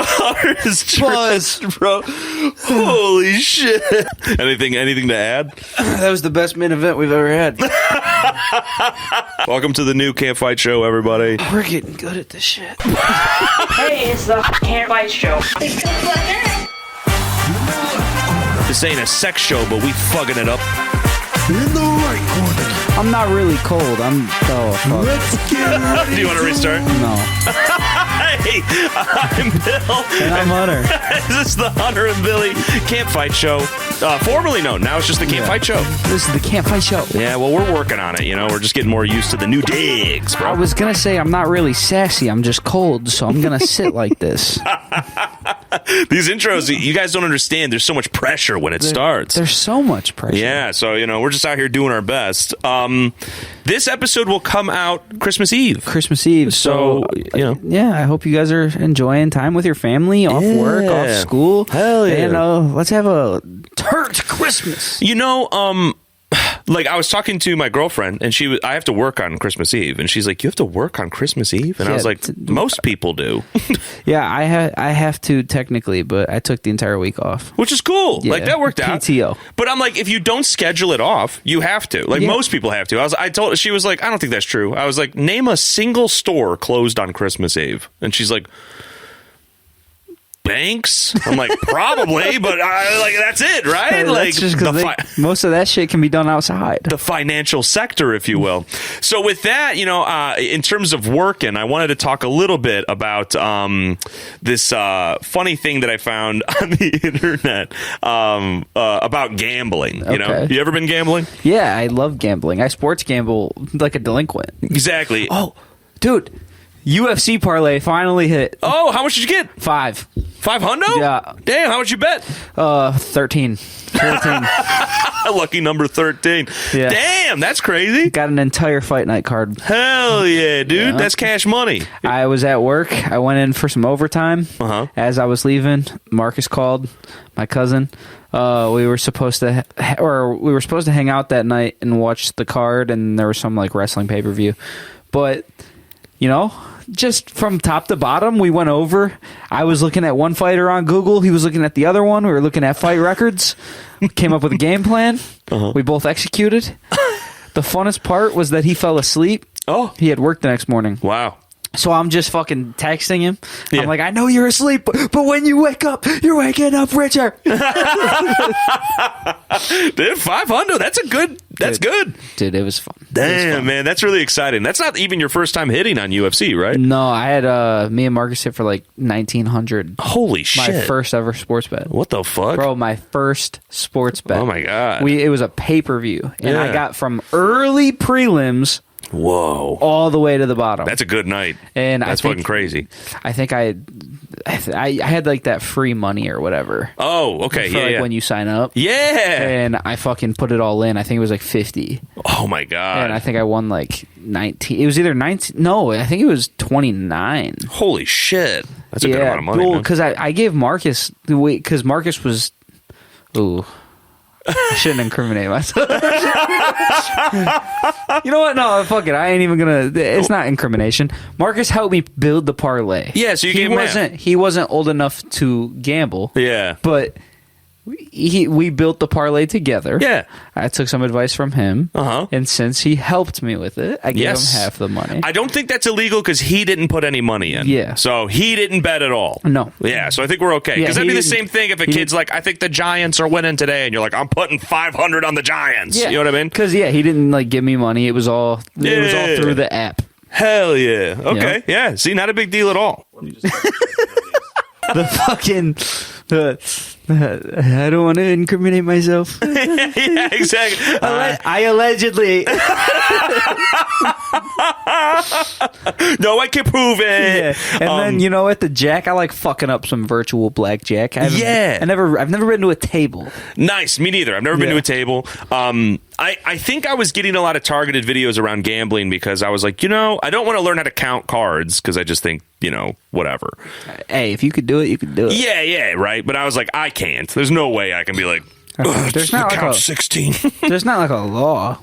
Hunter is dressed, bro. Holy shit. Anything to add? That was the best main event we've ever had. Welcome to the new Can't Fight Show, everybody. We're getting good at this shit. Hey, it's the Can't Fight Show. This ain't a sex show, but we fucking it up. In the right corner. I'm not really cold. Let's get ready. Do you want to restart? No. Hey, I'm Bill. And I'm Hunter. This is the Hunter and Billy Can't Fight Show. Formerly known. Now it's just the Can't Fight Show. This is the Can't Fight Show. Yeah, well, we're working on it, We're just getting more used to the new digs, bro. I was going to say I'm not really sassy. I'm just cold, so I'm going to sit like this. These intros, you guys don't understand. There's so much pressure when it starts. There's so much pressure. Yeah, so, we're just out here doing our best. This episode will come out Christmas Eve. Christmas Eve. So, yeah, I hope you guys are enjoying time with your family, off work, off school. Hell yeah. And let's have a turnt Christmas. Like I was talking to my girlfriend and I have to work on Christmas Eve. And she's like, you have to work on Christmas Eve? And I was like, most people do. Yeah, I have to technically, but I took the entire week off. Which is cool. Yeah, like that worked out. PTO. But I'm like, if you don't schedule it off, you have to. Like most people have to. She was like, I don't think that's true. I was like, name a single store closed on Christmas Eve. And she's like, banks? I'm like, probably, but that's it, right? Like, just most of that shit can be done outside. The financial sector, if you will. So with that, in terms of working, I wanted to talk a little bit about this funny thing that I found on the internet about gambling. You ever been gambling? Yeah, I love gambling. I sports gamble like a delinquent. Exactly. Oh, dude. UFC parlay finally hit. Oh, how much did you get? 5. 500? Yeah. Damn, how much you bet? 13. 14. Lucky number 13. Yeah. Damn, that's crazy. Got an entire fight night card. Hell yeah, dude. Yeah. That's cash money. I was at work. I went in for some overtime. As I was leaving, Marcus called, my cousin. We were supposed to hang out that night and watch the card, and there was some like wrestling pay-per-view. But, just from top to bottom, we went over. I was looking at one fighter on Google. He was looking at the other one. We were looking at fight records. Came up with a game plan. We both executed. The funnest part was that he fell asleep. Oh. He had work the next morning. Wow. So I'm just fucking texting him. Yeah. I'm like, I know you're asleep, but when you wake up, you're waking up richer. Dude, 500. That's good. Dude, it was fun. Damn, man. That's really exciting. That's not even your first time hitting on UFC, right? No, I had me and Marcus hit for like 1,900. Holy shit. My first ever sports bet. What the fuck? Bro, my first sports bet. Oh my God. It was a pay-per-view. And I got from early prelims. Whoa. All the way to the bottom. That's a good night. And that's fucking crazy. I think I had like that free money or whatever. Oh, okay. For when you sign up. Yeah. And I fucking put it all in. I think it was like 50. Oh my God. And I think I won like 19. It was either 19. No, I think it was 29. Holy shit. That's a good amount of money. Well, because I gave Marcus, because Marcus was, ooh. I shouldn't incriminate myself. You know what? No, fuck it. I ain't even gonna. It's not incrimination. Marcus helped me build the parlay. Yeah, so he wasn't old enough to gamble. Yeah, but we built the parlay together. Yeah, I took some advice from him. And since he helped me with it, I gave him half the money. I don't think that's illegal because he didn't put any money in. Yeah, so he didn't bet at all. No. Yeah, so I think we're okay. Because that'd be the same thing if a kid's like, I think the Giants are winning today, and you're like, I'm putting 500 on the Giants. Yeah. You know what I mean? Because he didn't like give me money. It was all through the app. Hell yeah. Okay. Yeah. See, not a big deal at all. The fucking. I don't want to incriminate myself. Yeah, exactly. I allegedly. No, I can prove it. Yeah. And then at the Jack, I like fucking up some virtual blackjack. I've never been to a table. Nice, me neither. I've never been to a table. I think I was getting a lot of targeted videos around gambling because I was like, I don't want to learn how to count cards because I just think, whatever. Hey, if you could do it, you could do it. Yeah, right. But I was like, I can't. There's no way I can be like, there's not count 16. There's not like a law.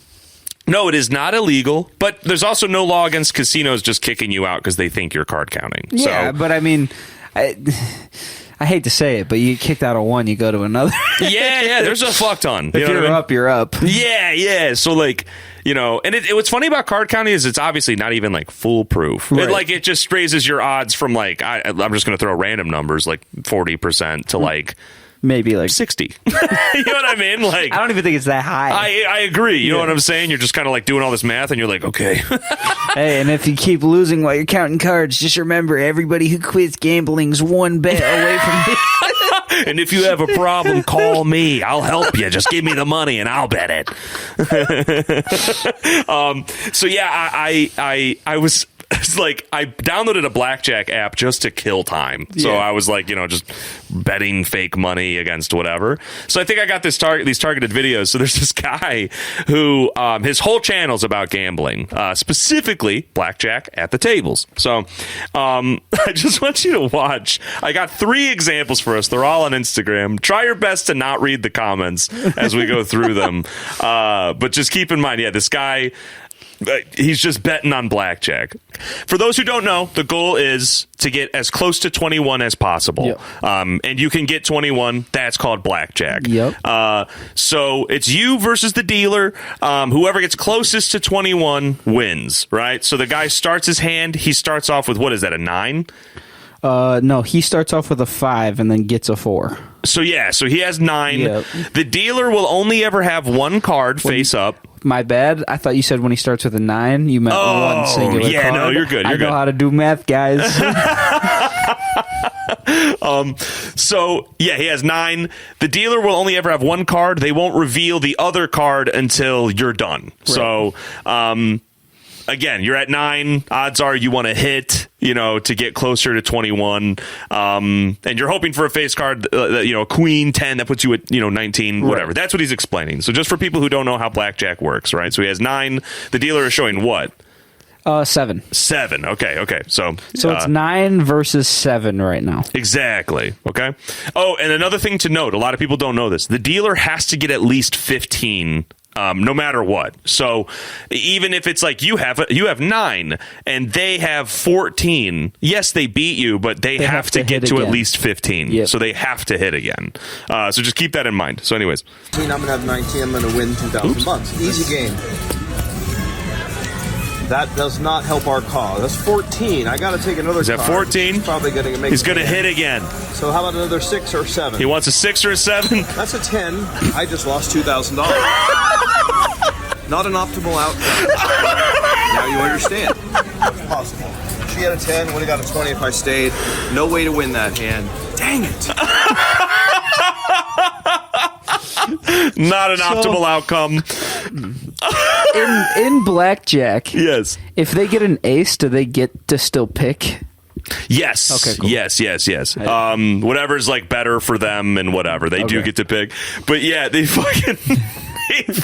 No, it is not illegal, but there's also no law against casinos just kicking you out because they think you're card counting. Yeah, but I mean, I hate to say it, but you get kicked out of one, you go to another. Yeah, there's a fuck ton. If you're up, you're up. Yeah. So like, you know, and what's funny about card counting is it's obviously not even like foolproof. Right. It just raises your odds from like I'm just going to throw random numbers like 40% to like maybe like 60. You know what I mean? Like I don't even think it's that high. I agree. You know what I'm saying? You're just kind of like doing all this math and you're like, okay. Hey, and if you keep losing while you're counting cards, just remember everybody who quits gambling's one bet away from me. And if you have a problem, call me. I'll help you. Just give me the money and I'll bet it. So yeah, I was it's like I downloaded a blackjack app just to kill time. So I was like, you know, just betting fake money against whatever. So I think I got these targeted videos. So there's this guy who his whole channel's about gambling, specifically blackjack at the tables. So I just want you to watch. I got 3 examples for us. They're all on Instagram. Try your best to not read the comments as we go through them. But just keep in mind, this guy, he's just betting on blackjack. For those who don't know, the goal is to get as close to 21 as possible. Yep. And you can get 21. That's called blackjack. Yep. So it's you versus the dealer. Whoever gets closest to 21 wins, right? So the guy starts his hand. He starts off with, what is that, a 9? No, he starts off with a 5 and then gets a 4. So so he has 9. Yep. The dealer will only ever have one card face up. My bad. I thought you said when he starts with a 9, you meant one singular card. No, you're good. I know how to do math, guys. So he has 9. The dealer will only ever have one card. They won't reveal the other card until you're done. Right. So, again, you're at 9. Odds are you want to hit, to get closer to 21. And you're hoping for a face card, a queen 10 that puts you at, 19, whatever. Right. That's what he's explaining. So just for people who don't know how blackjack works, right? So he has 9. The dealer is showing what? 7. 7. Okay. So it's 9 versus 7 right now. Exactly. Okay. Oh, and another thing to note, a lot of people don't know this. The dealer has to get at least 15 no matter what. So even if it's like you have 9 and they have 14, yes, they beat you, but they have to get to at least 15. Yep. So they have to hit again. So just keep that in mind. So anyways. I'm going to have 19. I'm going to win $2,000. Easy game. That does not help our cause. That's 14. I got to take another. Is that 14? He's probably going to make. He's going to hit again. So how about another 6 or 7? He wants a 6 or a 7. That's a 10. I just lost $2,000. Not an optimal outcome. Now you understand. It's possible. She had a 10. Would have got a 20 if I stayed. No way to win that hand. Dang it. Not an optimal outcome. In blackjack, yes. If they get an ace, do they get to still pick? Yes. Okay. Cool. Yes. Whatever's like better for them and whatever they do get to pick. But yeah, they fucking.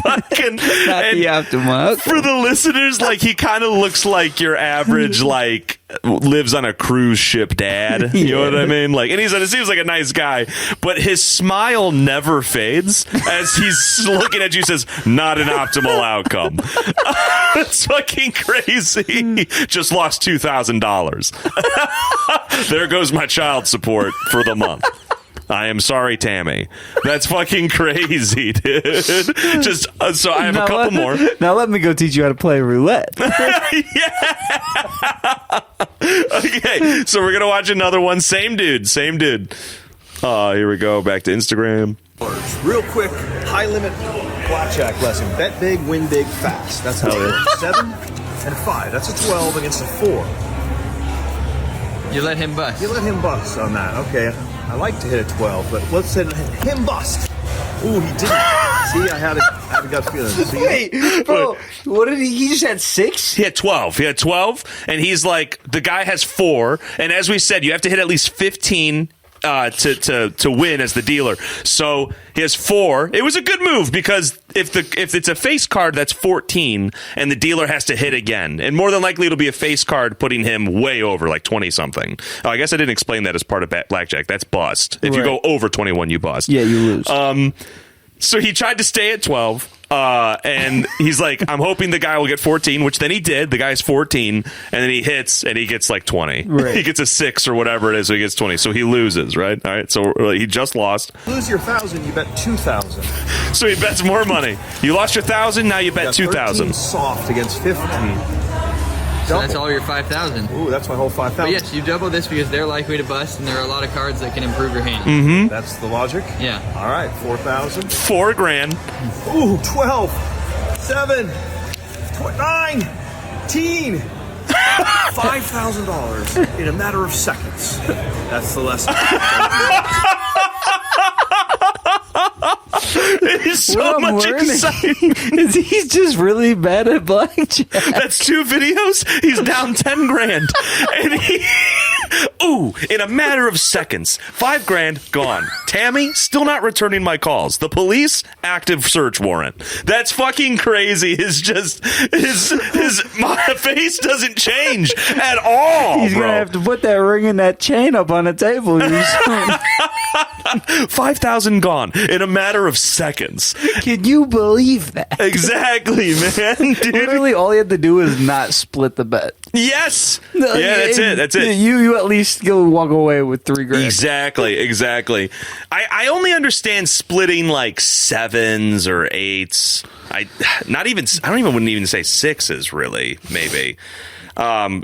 Not the optimal. For the listeners, like he kind of looks like your average like lives on a cruise ship dad. You know what I mean? Like, and it seems like a nice guy, but his smile never fades as he's looking at you. Says, "Not an optimal outcome." That's fucking crazy. Just lost $2,000. There goes my child support for the month. I am sorry, Tammy. That's fucking crazy, dude. Just so I have a couple more. Now let me go teach you how to play roulette. Okay, so we're gonna watch another one. Same dude. Here we go. Back to Instagram. Real quick, high limit blackjack lesson. Bet big, win big, fast. That's how it is. 7 and 5. That's a 12 against a 4. You let him bust. You let him bust on that. Okay. I like to hit a 12, but let's hit him bust. Ooh, he didn't. See, I had a gut feeling. See? Wait, bro, what did he just had 6? He had 12, and he's like, the guy has 4, and as we said, you have to hit at least 15 to win as the dealer. So he has 4. It was a good move because if it's a face card, that's 14, and the dealer has to hit again, and more than likely it'll be a face card putting him way over, like 20 something. Oh, I guess I didn't explain that as part of blackjack. That's bust. If you go over 21, you bust. Yeah, you lose. So he tried to stay at 12. And he's like, I'm hoping the guy will get 14, which then he did. The guy's 14, and then he hits, and he gets like 20. Right. He gets a 6 or whatever it is, so he gets 20. So he loses, right? All right, so he just lost. Lose your 1,000, you bet 2,000. So he bets more money. You lost your 1,000, now you bet 2,000. Soft against 15. So that's all your 5,000. Ooh, that's my whole 5,000. But yes, you double this because they're likely to bust, and there are a lot of cards that can improve your hand. Mm-hmm. That's the logic? Yeah. All right, 4,000. $4,000. Ooh, 12, 7, 19, $5,000 in a matter of seconds. That's the lesson. It is so What I'm much learning excitement. is he's just really bad at blackjack. That's 2 videos. He's down $10,000, and he, in a matter of seconds, $5,000 gone. Tammy still not returning my calls. The police active search warrant. That's fucking crazy. His my face doesn't change at all. He's bro. gonna have to put that ring and that chain up on a table. $5,000 gone in a matter of seconds. Can you believe that? Exactly, man. Dude. Literally, all you had to do is not split the bet. Yes. Yeah, that's it. That's it. You at least go walk away with $3,000. Exactly. I only understand splitting like 7s or 8s. I wouldn't even say 6s really, maybe.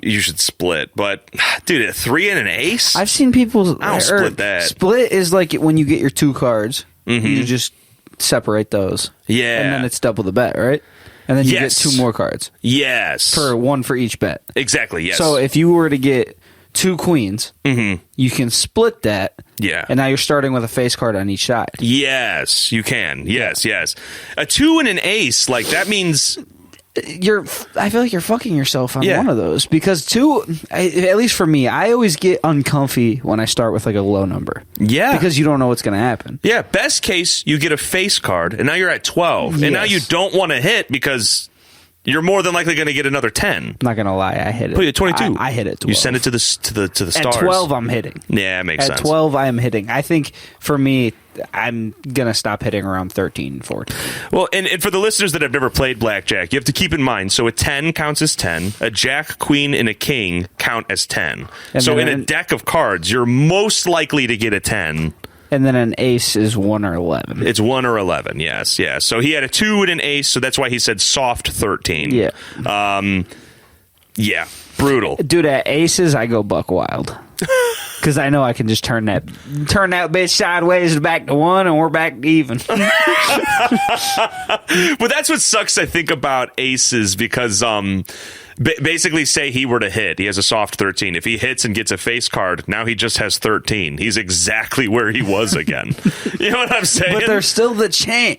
You should split, but dude, a 3 and an ace? I've seen people. I don't split that. Split is like when you get your 2 cards, you just separate those. Yeah. And then it's double the bet, right? And then you Yes. get 2 more cards. Yes. For one for each bet. Exactly, yes. So if you were to get 2 queens, you can split that. Yeah. And now you're starting with a face card on each side. Yes, you can. Yes. A 2 and an ace, like that means... I feel like you're fucking yourself on Yeah. one of those because 2, at least for me, I always get uncomfy when I start with like a low number. Yeah. Because you don't know what's going to happen. Yeah, best case, you get a face card, and now you're at 12. And now you don't want to hit because you're more than likely going to get another 10. I'm not going to lie, I hit it. Put you at 22. I hit it 12. You send it to the stars. At 12, I'm hitting. Yeah, it makes sense. At 12, I am hitting. I think for me, I'm going to stop hitting around 13, 14. Well, and for the listeners that have never played blackjack, you have to keep in mind, so a 10 counts as 10, a jack, queen, and a king count as 10. And so then in a deck of cards, you're most likely to get a 10. And then an ace is 1 or 11. It's 1 or 11, yes. So he had a 2 and an ace, so that's why he said soft 13. Yeah. Yeah, brutal. Dude, at aces, I go buck wild. Because I know I can just turn that bitch sideways back to 1, and we're back even. But that's what sucks, I think, about aces, because basically, say he were to hit, he has a soft 13. If he hits and gets a face card, now he just has 13. He's exactly where he was again. You know what I'm saying? But there's still the chance.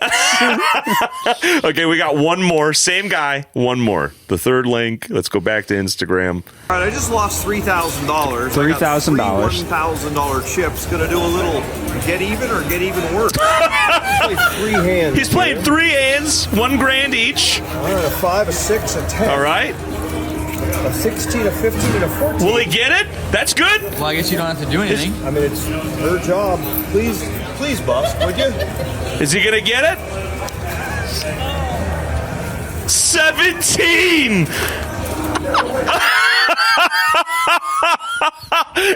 Okay, we got one more. Same guy. One more. The third link. Let's go back to Instagram. All right, I just lost $3,000. $3,000. $1,000 chips. Gonna do a little get even or get even worse. Play 3 hands. He's played 3 hands, $1,000 each. All right, a 5, a 6, a 10. All right. A 16, a 15, and a 14. Will he get it? That's good. Well, I guess you don't have to do anything. I mean, it's her job. Please, bust, would you? Is he going to get it? 17!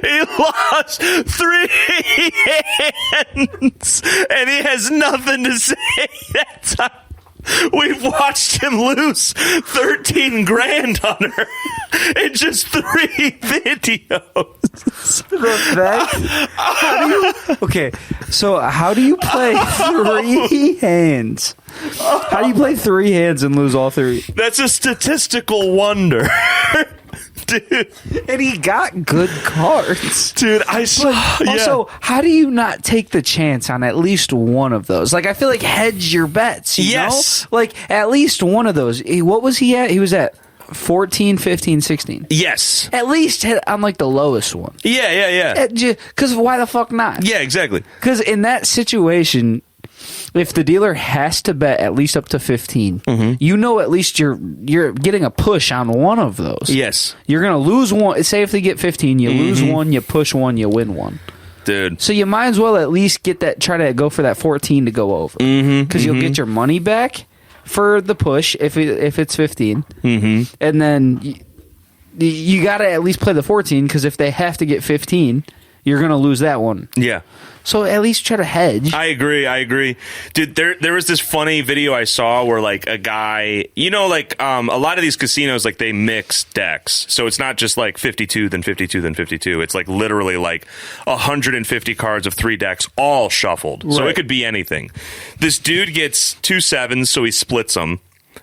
He lost 3 hands, and he has nothing to say that time. We've watched him lose $13,000 on her in just 3 videos. Okay, so how do you play 3 hands? How do you play 3 hands and lose all 3? That's a statistical wonder. Dude. And he got good cards. Dude, I saw. Also, how do you not take the chance on at least one of those? Like, I feel like hedge your bets, you know? Like, at least one of those. What was he at? He was at 14, 15, 16. Yes. At least hit on, like, the lowest one. Yeah. Because why the fuck not? Yeah, exactly. Because in that situation, if the dealer has to bet at least up to 15, you know at least you're getting a push on one of those. Yes. You're going to lose one. Say if they get 15, you lose one, you push one, you win one. Dude. So you might as well at least get that, try to go for that 14 to go over. Because you'll get your money back for the push if it's 15, and then you got to at least play the 14 because if they have to get 15, you're going to lose that one. Yeah. So at least try to hedge. I agree. Dude, there was this funny video I saw where like a guy, a lot of these casinos, like they mix decks. So it's not just like 52, then 52, then 52. It's like literally like 150 cards of 3 decks all shuffled. Right. So it could be anything. This dude gets 2 sevens, so he splits them.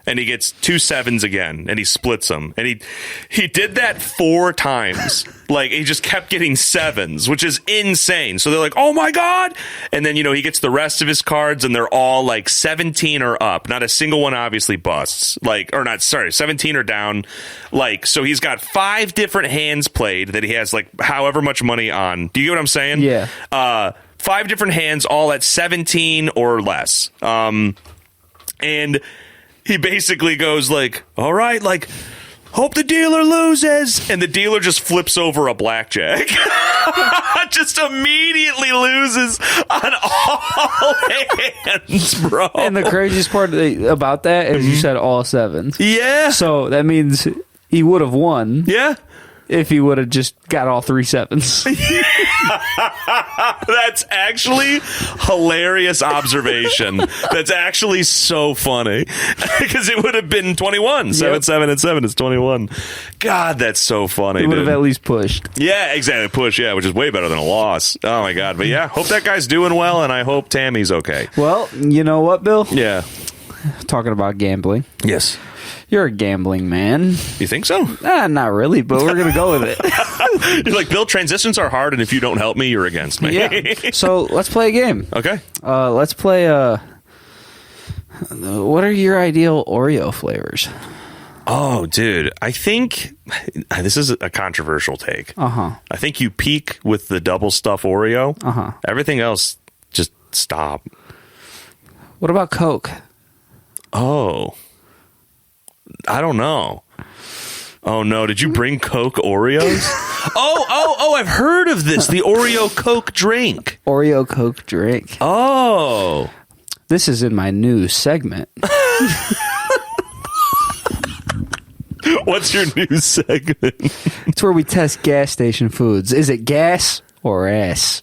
And he gets 2 sevens again, and he splits them. And he did that 4 times. Like, he just kept getting 7s, which is insane. So they're like, oh, my God. And then, he gets the rest of his cards, and they're all, like, 17 or up. Not a single one obviously busts. 17 or down. Like, so he's got 5 different hands played that he has, like, however much money on. Do you get what I'm saying? Yeah. 5 different hands, all at 17 or less. And he basically goes like, all right, like, hope the dealer loses. And the dealer just flips over a blackjack. Just immediately loses on all hands, bro. And the craziest part about that is you said all 7s. Yeah. So that means he would have won. Yeah. If he would have just got all 3 7s. That's actually hilarious observation. That's actually so funny. Because it would have been 21. 7, 7, and 7 is 21. God, that's so funny. He would have at least pushed. Yeah, exactly. Push, yeah, which is way better than a loss. Oh, my God. But yeah, hope that guy's doing well, and I hope Tammy's okay. Well, you know what, Bill? Yeah. Talking about gambling. Yes. You're a gambling man. You think so? Not really, but we're going to go with it. You're like, Bill, transitions are hard, and if you don't help me, you're against me. Yeah. So let's play a game. Okay. Let's play what are your ideal Oreo flavors? Oh, dude. I think this is a controversial take. I think you peak with the double stuff Oreo. Everything else, just stop. What about Coke? Oh. I don't know. Oh, no. Did you bring Coke Oreos? Oh, I've heard of this. The Oreo Coke drink. Oreo Coke drink. Oh. This is in my new segment. What's your new segment? It's where we test gas station foods. Is it gas or ass?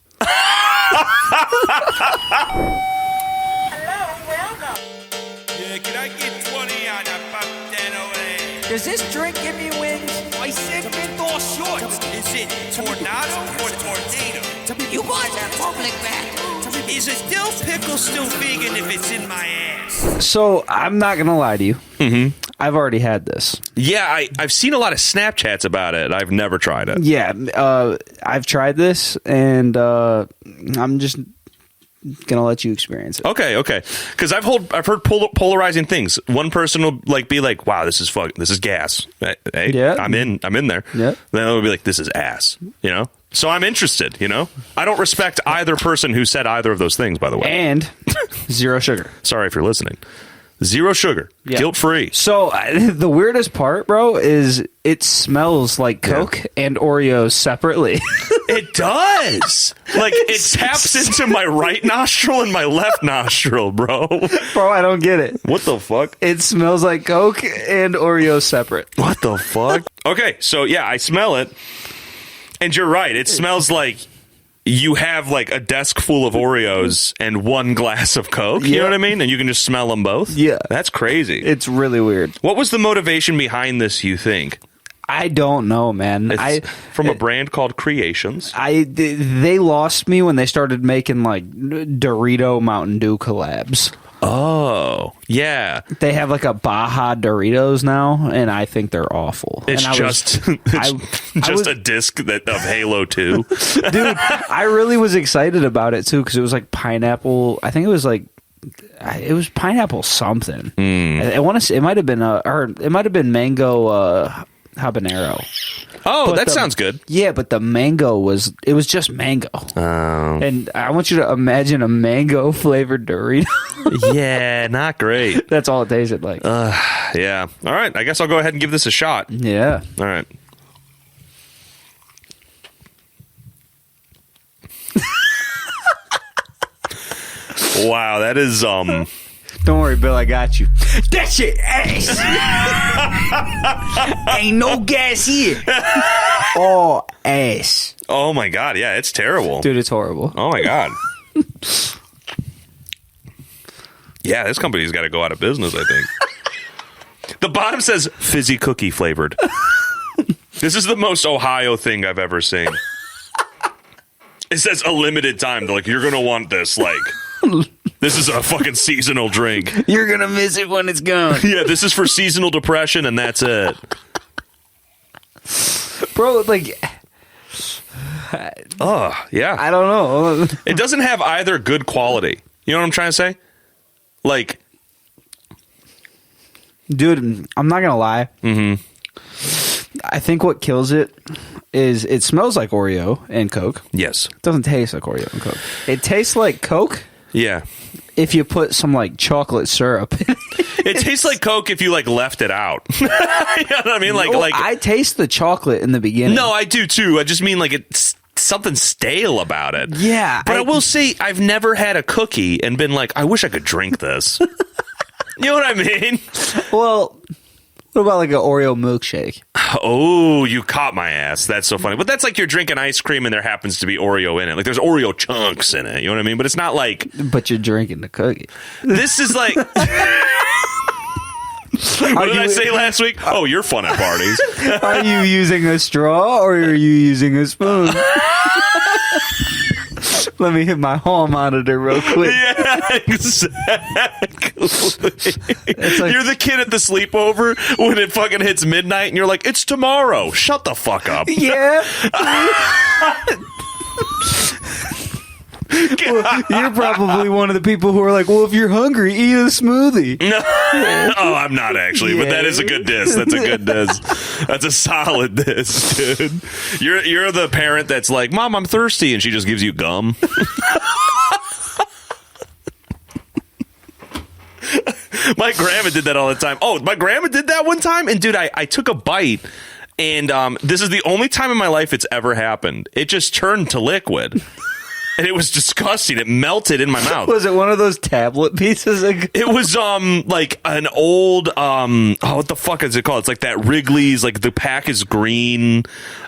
Does this drink give me wings? I said indoor shorts. Is it tornado or tornado? You guys are public back. Is a dill pickle still vegan if it's in my ass? So, I'm not going to lie to you. I've already had this. Yeah, I've seen a lot of Snapchats about it. I've never tried it. Yeah, I've tried this, and I'm just gonna let you experience it. Okay. Because I've heard polarizing things. One person will be like, "Wow, this is gas." Hey, yeah, I'm in there. Yeah. Then they'll be like, "This is ass." So I'm interested. I don't respect either person who said either of those things. By the way, and 0 sugar. Sorry if you're listening. 0 sugar, guilt free. So the weirdest part, bro, is it smells like Coke and Oreos separately. It does. Like it taps into my right nostril and my left nostril, bro. Bro, I don't get it. What the fuck? It smells like Coke and Oreos separate. What the fuck? Okay, so yeah, I smell it, and you're right. It smells like you have like a desk full of Oreos and 1 glass of Coke. You know what I mean? And you can just smell them both. Yeah. That's crazy. It's really weird. What was the motivation behind this, you think? I don't know, man. It's from a brand called Creations. They lost me when they started making like Dorito Mountain Dew collabs. Oh, yeah. They have like a Baja Doritos now, and I think they're awful. It's just a disc of Halo 2. Dude, I really was excited about it, too, because it was like pineapple. I think it was pineapple something. I want to say it might have been mango habanero. Oh, that sounds good. Yeah, but the mango was just mango. Oh. And I want you to imagine a mango flavored Dorito. Yeah, not great. That's all it tasted like. Yeah. All right. I guess I'll go ahead and give this a shot. Yeah. All right. Wow, that is Don't worry, Bill. I got you. That shit ass. Ain't no gas here. All ass. Oh my god, yeah, it's terrible. Dude, it's horrible. Oh my god. Yeah, this company's got to go out of business, I think. The bottom says fizzy cookie flavored. This is the most Ohio thing I've ever seen. It says a limited time. They're like, you're going to want this. Like, this is a fucking seasonal drink. You're going to miss it when it's gone. Yeah, this is for seasonal depression, and that's it. Bro, like... Oh, yeah. I don't know. It doesn't have either good quality. You know what I'm trying to say? Like... Dude, I'm not going to lie. Mm-hmm. I think what kills it is it smells like Oreo and Coke. Yes. It doesn't taste like Oreo and Coke. It tastes like Coke. Yeah. If you put some like chocolate syrup in it. It tastes like Coke if you like left it out. You know what I mean? Like I taste the chocolate in the beginning. No, I do too. I just mean like it's something stale about it. Yeah. But I will say I've never had a cookie and been like, I wish I could drink this. You know what I mean? Well, what about like an Oreo milkshake? Oh, you caught my ass. That's so funny. But that's like you're drinking ice cream and there happens to be Oreo in it. Like there's Oreo chunks in it. You know what I mean? But it's not like... But you're drinking the cookie. This is like... What did I say last week? Oh, you're fun at parties. Are you using a straw or are you using a spoon? Let me hit my hall monitor real quick. Yeah, exactly. Like, you're the kid at the sleepover when it fucking hits midnight and you're like, it's tomorrow. Shut the fuck up. Yeah. Well, you're probably one of the people who are like, well, if you're hungry, eat a smoothie. No. Oh, I'm not actually, but that is a good diss. That's a good diss. That's a solid diss, dude. You're the parent that's like, Mom, I'm thirsty, and she just gives you gum. My grandma did that all the time. Oh, my grandma did that one time, and dude, I took a bite, and this is the only time in my life it's ever happened. It just turned to liquid. And it was disgusting. It melted in my mouth. Was it one of those tablet pieces? It was like an old what the fuck is it called? It's like that Wrigley's, like the pack is green,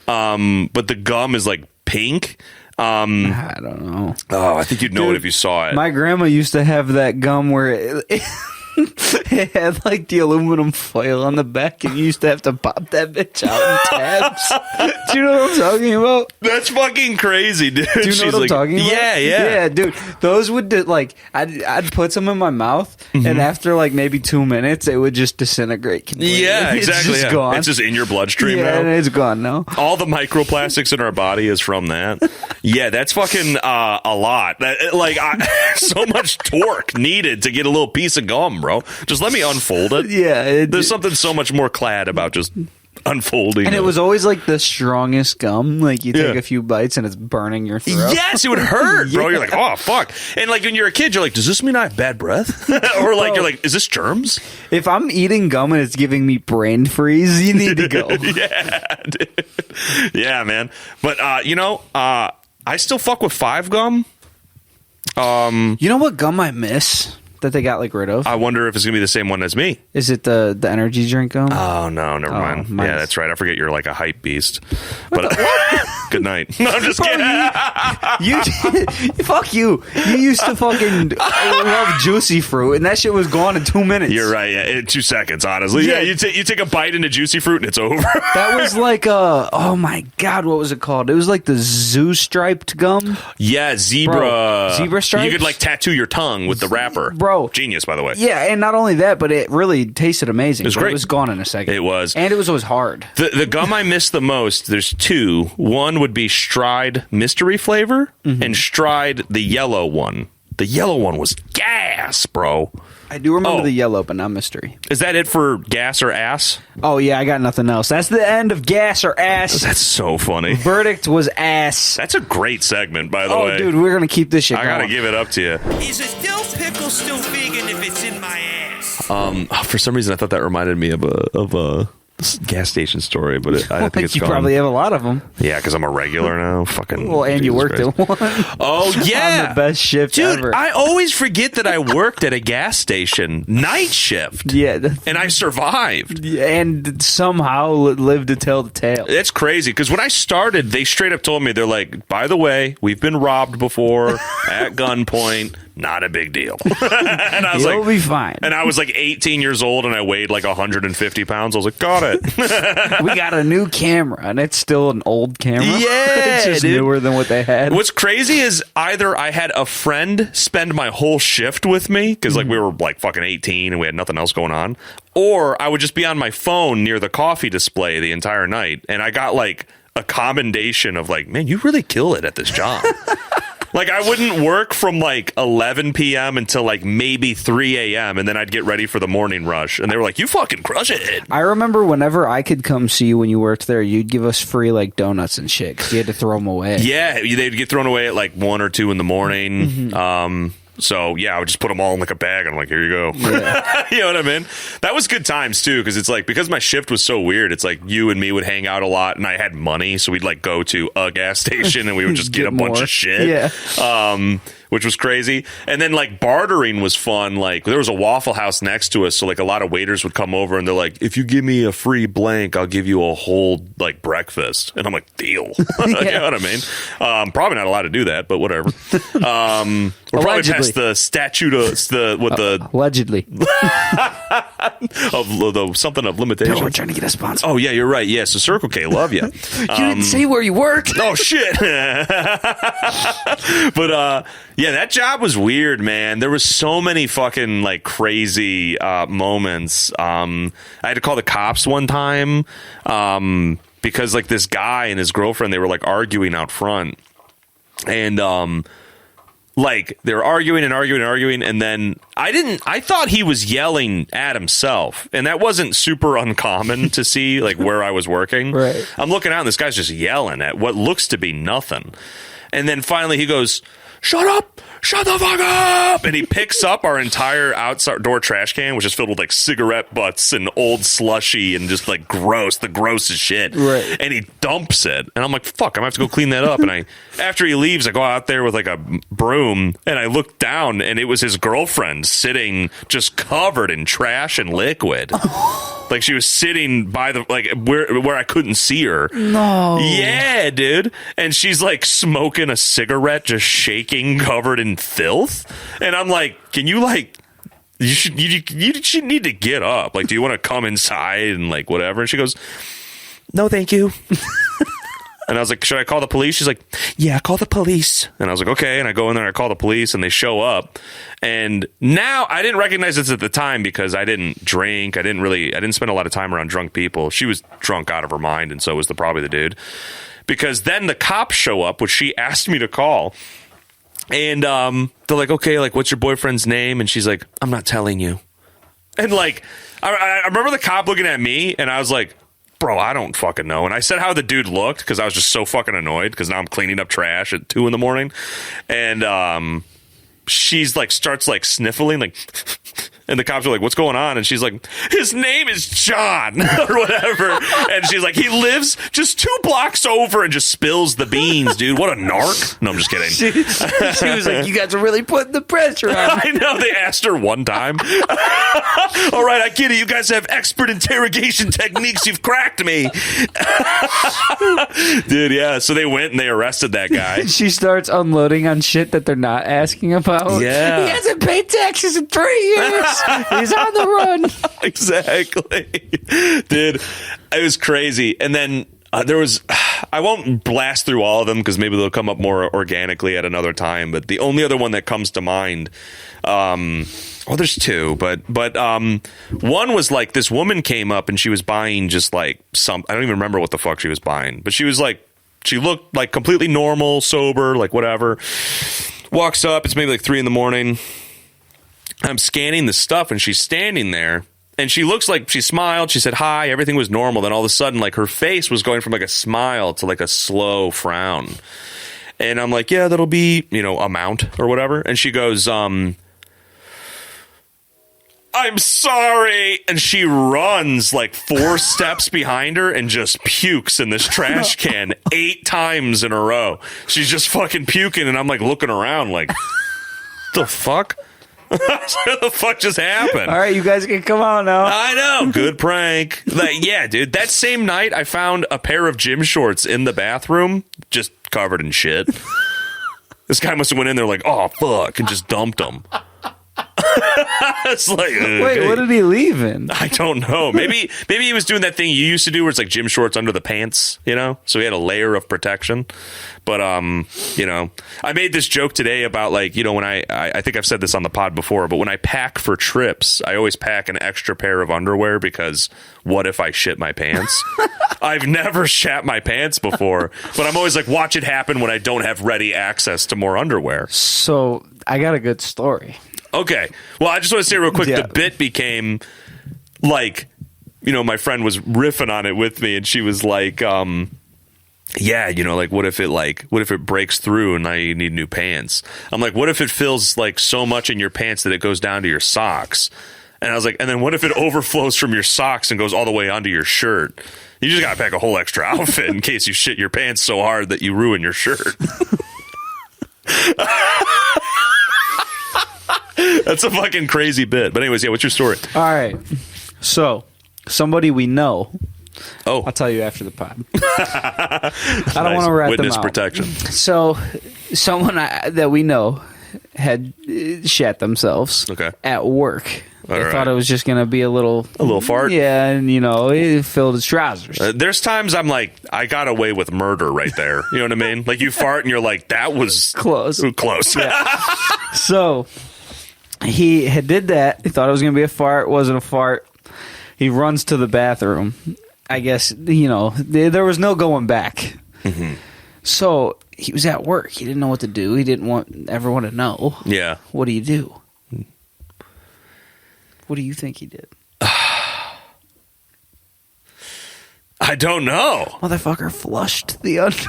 but the gum is like pink. I don't know. Oh, I think you'd know it if you saw it. My grandma used to have that gum where it had like the aluminum foil on the back, and you used to have to pop that bitch out in tabs. Do you know what I'm talking about? That's fucking crazy, dude. Do you know what I'm talking about? Yeah. Yeah, dude. Those would like I'd put some in my mouth, and after like maybe 2 minutes, it would just disintegrate completely. Yeah, exactly. It's just gone. It's just in your bloodstream yeah, now. and it's gone now. All the microplastics in our body is from that. Yeah, that's fucking a lot. So much torque needed to get a little piece of gum, bro. Just let me unfold it. Yeah. There's something so much more clad about just unfolding. And it was always like the strongest gum. Like you take Yeah. a few bites and it's burning your throat. Yes, it would hurt, bro. You're like, oh, fuck. And like when you're a kid, you're like, does this mean I have bad breath? Or like, you're like, is this germs? If I'm eating gum and it's giving me brain freeze, you need to go. Yeah, dude. Yeah, man. But, I still fuck with 5 gum. You know what gum I miss that they got like rid of? I wonder if it's going to be the same one as me. Is it the energy drink gum? Oh, no, never mind. mine's- Yeah, that's right. I forget you're like a hype beast. But good night. No, I'm just kidding. You fuck you. You used to fucking love juicy fruit, and that shit was gone in 2 minutes. You're right. Yeah, in 2 seconds, honestly. Yeah, Yeah. you take a bite into juicy fruit and it's over. That was like oh my god, what was it called? It was like the zoo striped gum. Yeah, zebra. Bro, zebra stripes? You could like tattoo your tongue with the wrapper. Bro. Genius, by the way. Yeah, and not only that, but it really tasted amazing. It was but great. It was gone in a second. It was. And it was always hard. The gum I miss the most, there's 2. One would be Stride mystery flavor and Stride the yellow one. The yellow one was gas, bro. I do remember Oh. the yellow, but not mystery. Is that it for gas or ass? Oh yeah, I got nothing else. That's the end of gas or ass. That's so funny. Verdict was ass. That's a great segment, by the Oh, way. dude, we're gonna keep this shit I gotta going. give it up to you. Is a dill pickle still vegan if it's in my ass? For some reason, I thought that reminded me of a gas station story, but I think it's you gone. probably have a lot of them. Yeah, because I'm a regular now. Fucking. Well, and you Jesus worked Christ. at one. Oh yeah, On the best shift dude. ever. I always forget that I worked at a gas station night shift. Yeah, and I survived. and somehow lived to tell the tale. It's crazy because when I started, they straight up told me, they're like, by the way, we've been robbed before at gunpoint. Not a big deal. And I was You'll like, be fine. And I was like 18 years old and I weighed like 150 pounds. I was like, got it. We got a new camera, and it's still an old camera. Yeah, it's just dude. newer than what they had. What's crazy is either I had a friend spend my whole shift with me because like we were like fucking 18 and we had nothing else going on, or I would just be on my phone near the coffee display the entire night, and I got like a commendation of like, man, you really kill it at this job. Like, I wouldn't work from, like, 11 p.m. until, like, maybe 3 a.m., and then I'd get ready for the morning rush. And they were like, you fucking crush it. I remember whenever I could come see you when you worked there, you'd give us free, like, donuts and shit, because you had to throw them away. Yeah, they'd get thrown away at, like, 1 or 2 in the morning. So, yeah, I would just put them all in, like, a bag, and I'm like, here you go. Yeah. You know what I mean? That was good times, too, because it's, like, because my shift was so weird, it's, like, you and me would hang out a lot, and I had money, so we'd, like, go to a gas station, and we would just get a bunch of shit. Yeah. Which was crazy. And then, like, bartering was fun. Like, there was a Waffle House next to us, so, like, a lot of waiters would come over, and they're like, if you give me a free blank, I'll give you a whole, like, breakfast. And I'm like, deal. You know what I mean? Probably not allowed to do that, but whatever. We're probably past the statute of allegedly of the something of limitations. No, we're trying to get a sponsor. Oh yeah, you're right. Yeah, so Circle K, love you. You didn't say where you worked. Oh shit. But yeah, that job was weird, man. There was so many fucking like crazy moments. I had to call the cops one time because like this guy and his girlfriend, they were like arguing out front, and like they were arguing, and then I thought he was yelling at himself, and that wasn't super uncommon to see like where I was working. Right. I'm looking out and this guy's just yelling at what looks to be nothing. And then finally he goes, shut up, shut the fuck up. And he picks up our entire outdoor trash can, which is filled with like cigarette butts and old slushy and just like the grossest shit. Right. And he dumps it. And I'm like, fuck, I'm gonna have to go clean that up. And after he leaves, I go out there with like a broom and I look down and it was his girlfriend sitting just covered in trash and liquid. Like she was sitting by the like where I couldn't see her. No. Yeah, dude. And she's like smoking a cigarette, just shaking, covered in filth. And I'm like, can you like you should need to get up. Like, do you want to come inside and like whatever? And she goes, no, thank you. And I was like, should I call the police? She's like, yeah, call the police. And I was like, okay. And I go in there and I call the police and they show up. And now I didn't recognize this at the time because I didn't drink. I didn't spend a lot of time around drunk people. She was drunk out of her mind. And so was probably the dude. Because then the cops show up, which she asked me to call. And they're like, okay, like, what's your boyfriend's name? And she's like, I'm not telling you. And like, I remember the cop looking at me and I was like, bro, I don't fucking know. And I said how the dude looked because I was just so fucking annoyed because now I'm cleaning up trash at 2 a.m. And she's like, starts like sniffling, like, and the cops are like, what's going on? And she's like, his name is John or whatever. And she's like, he lives just 2 blocks over and just spills the beans, dude. What a narc. No, I'm just kidding. She was like, you guys are really putting the pressure on. I know. They asked her one time. All right, I get it. You guys have expert interrogation techniques. You've cracked me. Dude, yeah. So they went and they arrested that guy. She starts unloading on shit that they're not asking about. Yeah. He hasn't paid taxes in 3 years. He's on the run. Exactly. Dude, it was crazy. And then there was, I won't blast through all of them because maybe they'll come up more organically at another time. But the only other one that comes to mind, well, there's 2, but one was like this woman came up and she was buying just like I don't even remember what the fuck she was buying, but she was like, she looked like completely normal, sober, like whatever. Walks up, it's maybe like 3 a.m. I'm scanning the stuff and she's standing there and she looks like she smiled. She said hi. Everything was normal. Then all of a sudden, like her face was going from like a smile to like a slow frown. And I'm like, yeah, that'll be, amount or whatever. And she goes, I'm sorry. And she runs like 4 steps behind her and just pukes in this trash can 8 times in a row. She's just fucking puking. And I'm like looking around like, the fuck? What the fuck just happened? All right, you guys can come on now. I know. Good prank. Like, yeah, dude. That same night, I found a pair of gym shorts in the bathroom, just covered in shit. This guy must have went in there like, oh, fuck, and just dumped them. It's like, Wait, what did he leave in? I don't know. Maybe he was doing that thing you used to do where it's like gym shorts under the pants, you know? So he had a layer of protection. But, you know, I made this joke today about like, you know, when I think I've said this on the pod before, but when I pack for trips, I always pack an extra pair of underwear because what if I shit my pants? I've never shat my pants before, but I'm always like, watch it happen when I don't have ready access to more underwear. So I got a good story. Okay. Well, I just want to say real quick, Yeah. the bit became like, you know, my friend was riffing on it with me and she was like, yeah, you know, like what if it breaks through and now you need new pants? I'm like, what if it fills like so much in your pants that it goes down to your socks? And I was like, and then what if it overflows from your socks and goes all the way onto your shirt? You just got to pack a whole extra outfit in case you shit your pants so hard that you ruin your shirt. That's a fucking crazy bit. But anyways, yeah, what's your story? All right. So, somebody we know. Oh. I'll tell you after the pod. I don't want to rat them Witness out. protection. So, someone that we know had shat themselves at work. They thought it was just going to be a little fart. Yeah, and you know, it filled his trousers. There's times I'm like, I got away with murder right there. You know what I mean? Like you fart and you're like, that was close. Close. Yeah. So he had did that. He thought it was going to be a fart. Wasn't a fart. He runs to the bathroom. I guess, you know, there was no going back. Mm-hmm. So he was at work. He didn't know what to do. He didn't want everyone to know. Yeah. What do you do? What do you think he did? I don't know. Motherfucker flushed the underwear.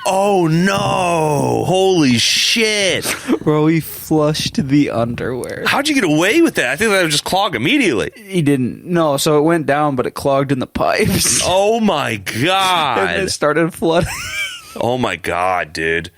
Oh, no. Holy shit. Bro, he flushed the underwear. How'd you get away with that? I think that would just clog immediately. He didn't. No, so it went down, but it clogged in the pipes. Oh, my God. And it started flooding. Oh, my God, dude.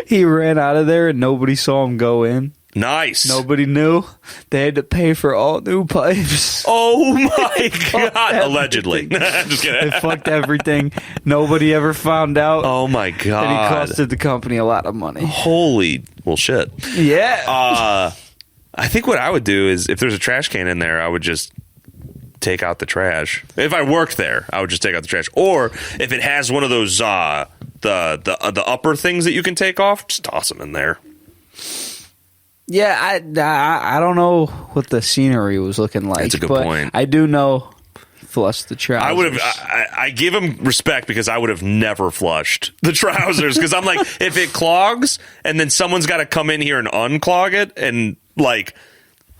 He ran out of there and nobody saw him go in. Nice. Nobody knew. They had to pay for all new pipes. Oh, my God. Allegedly. Just kidding. They fucked everything. Nobody ever found out. Oh, my God. And he costed the company a lot of money. Holy, well, shit. Yeah. I think what I would do is if there's a trash can in there, I would just take out the trash. If I worked there, I would just take out the trash. Or if it has one of those the upper things that you can take off, just toss them in there. Yeah, I don't know what the scenery was looking like. That's a good but point. I do know he flushed the trousers. I would have. I give him respect because I would have never flushed the trousers because I'm like, if it clogs and then someone's got to come in here and unclog it and like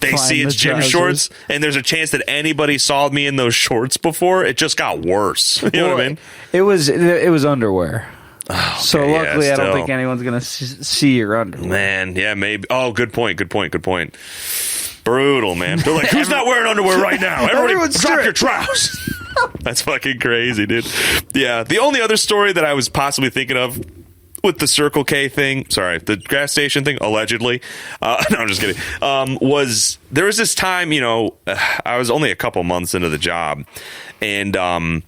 they Find see it's the gym trousers. shorts and there's a chance that anybody saw me in those shorts before, it just got worse. You know what I mean? It was underwear. Oh, so okay, luckily, yeah, I don't still. think anyone's gonna see your underwear. Man, yeah, maybe. Oh, good point. Brutal, man. They're like, who's not wearing underwear right now? Everybody Everyone's drop stripped. your trousers. That's fucking crazy, dude. Yeah. The only other story that I was possibly thinking of with the Circle K thing, the gas station thing, allegedly. No, I'm just kidding. Was there was this time, you know, I was only a couple months into the job, and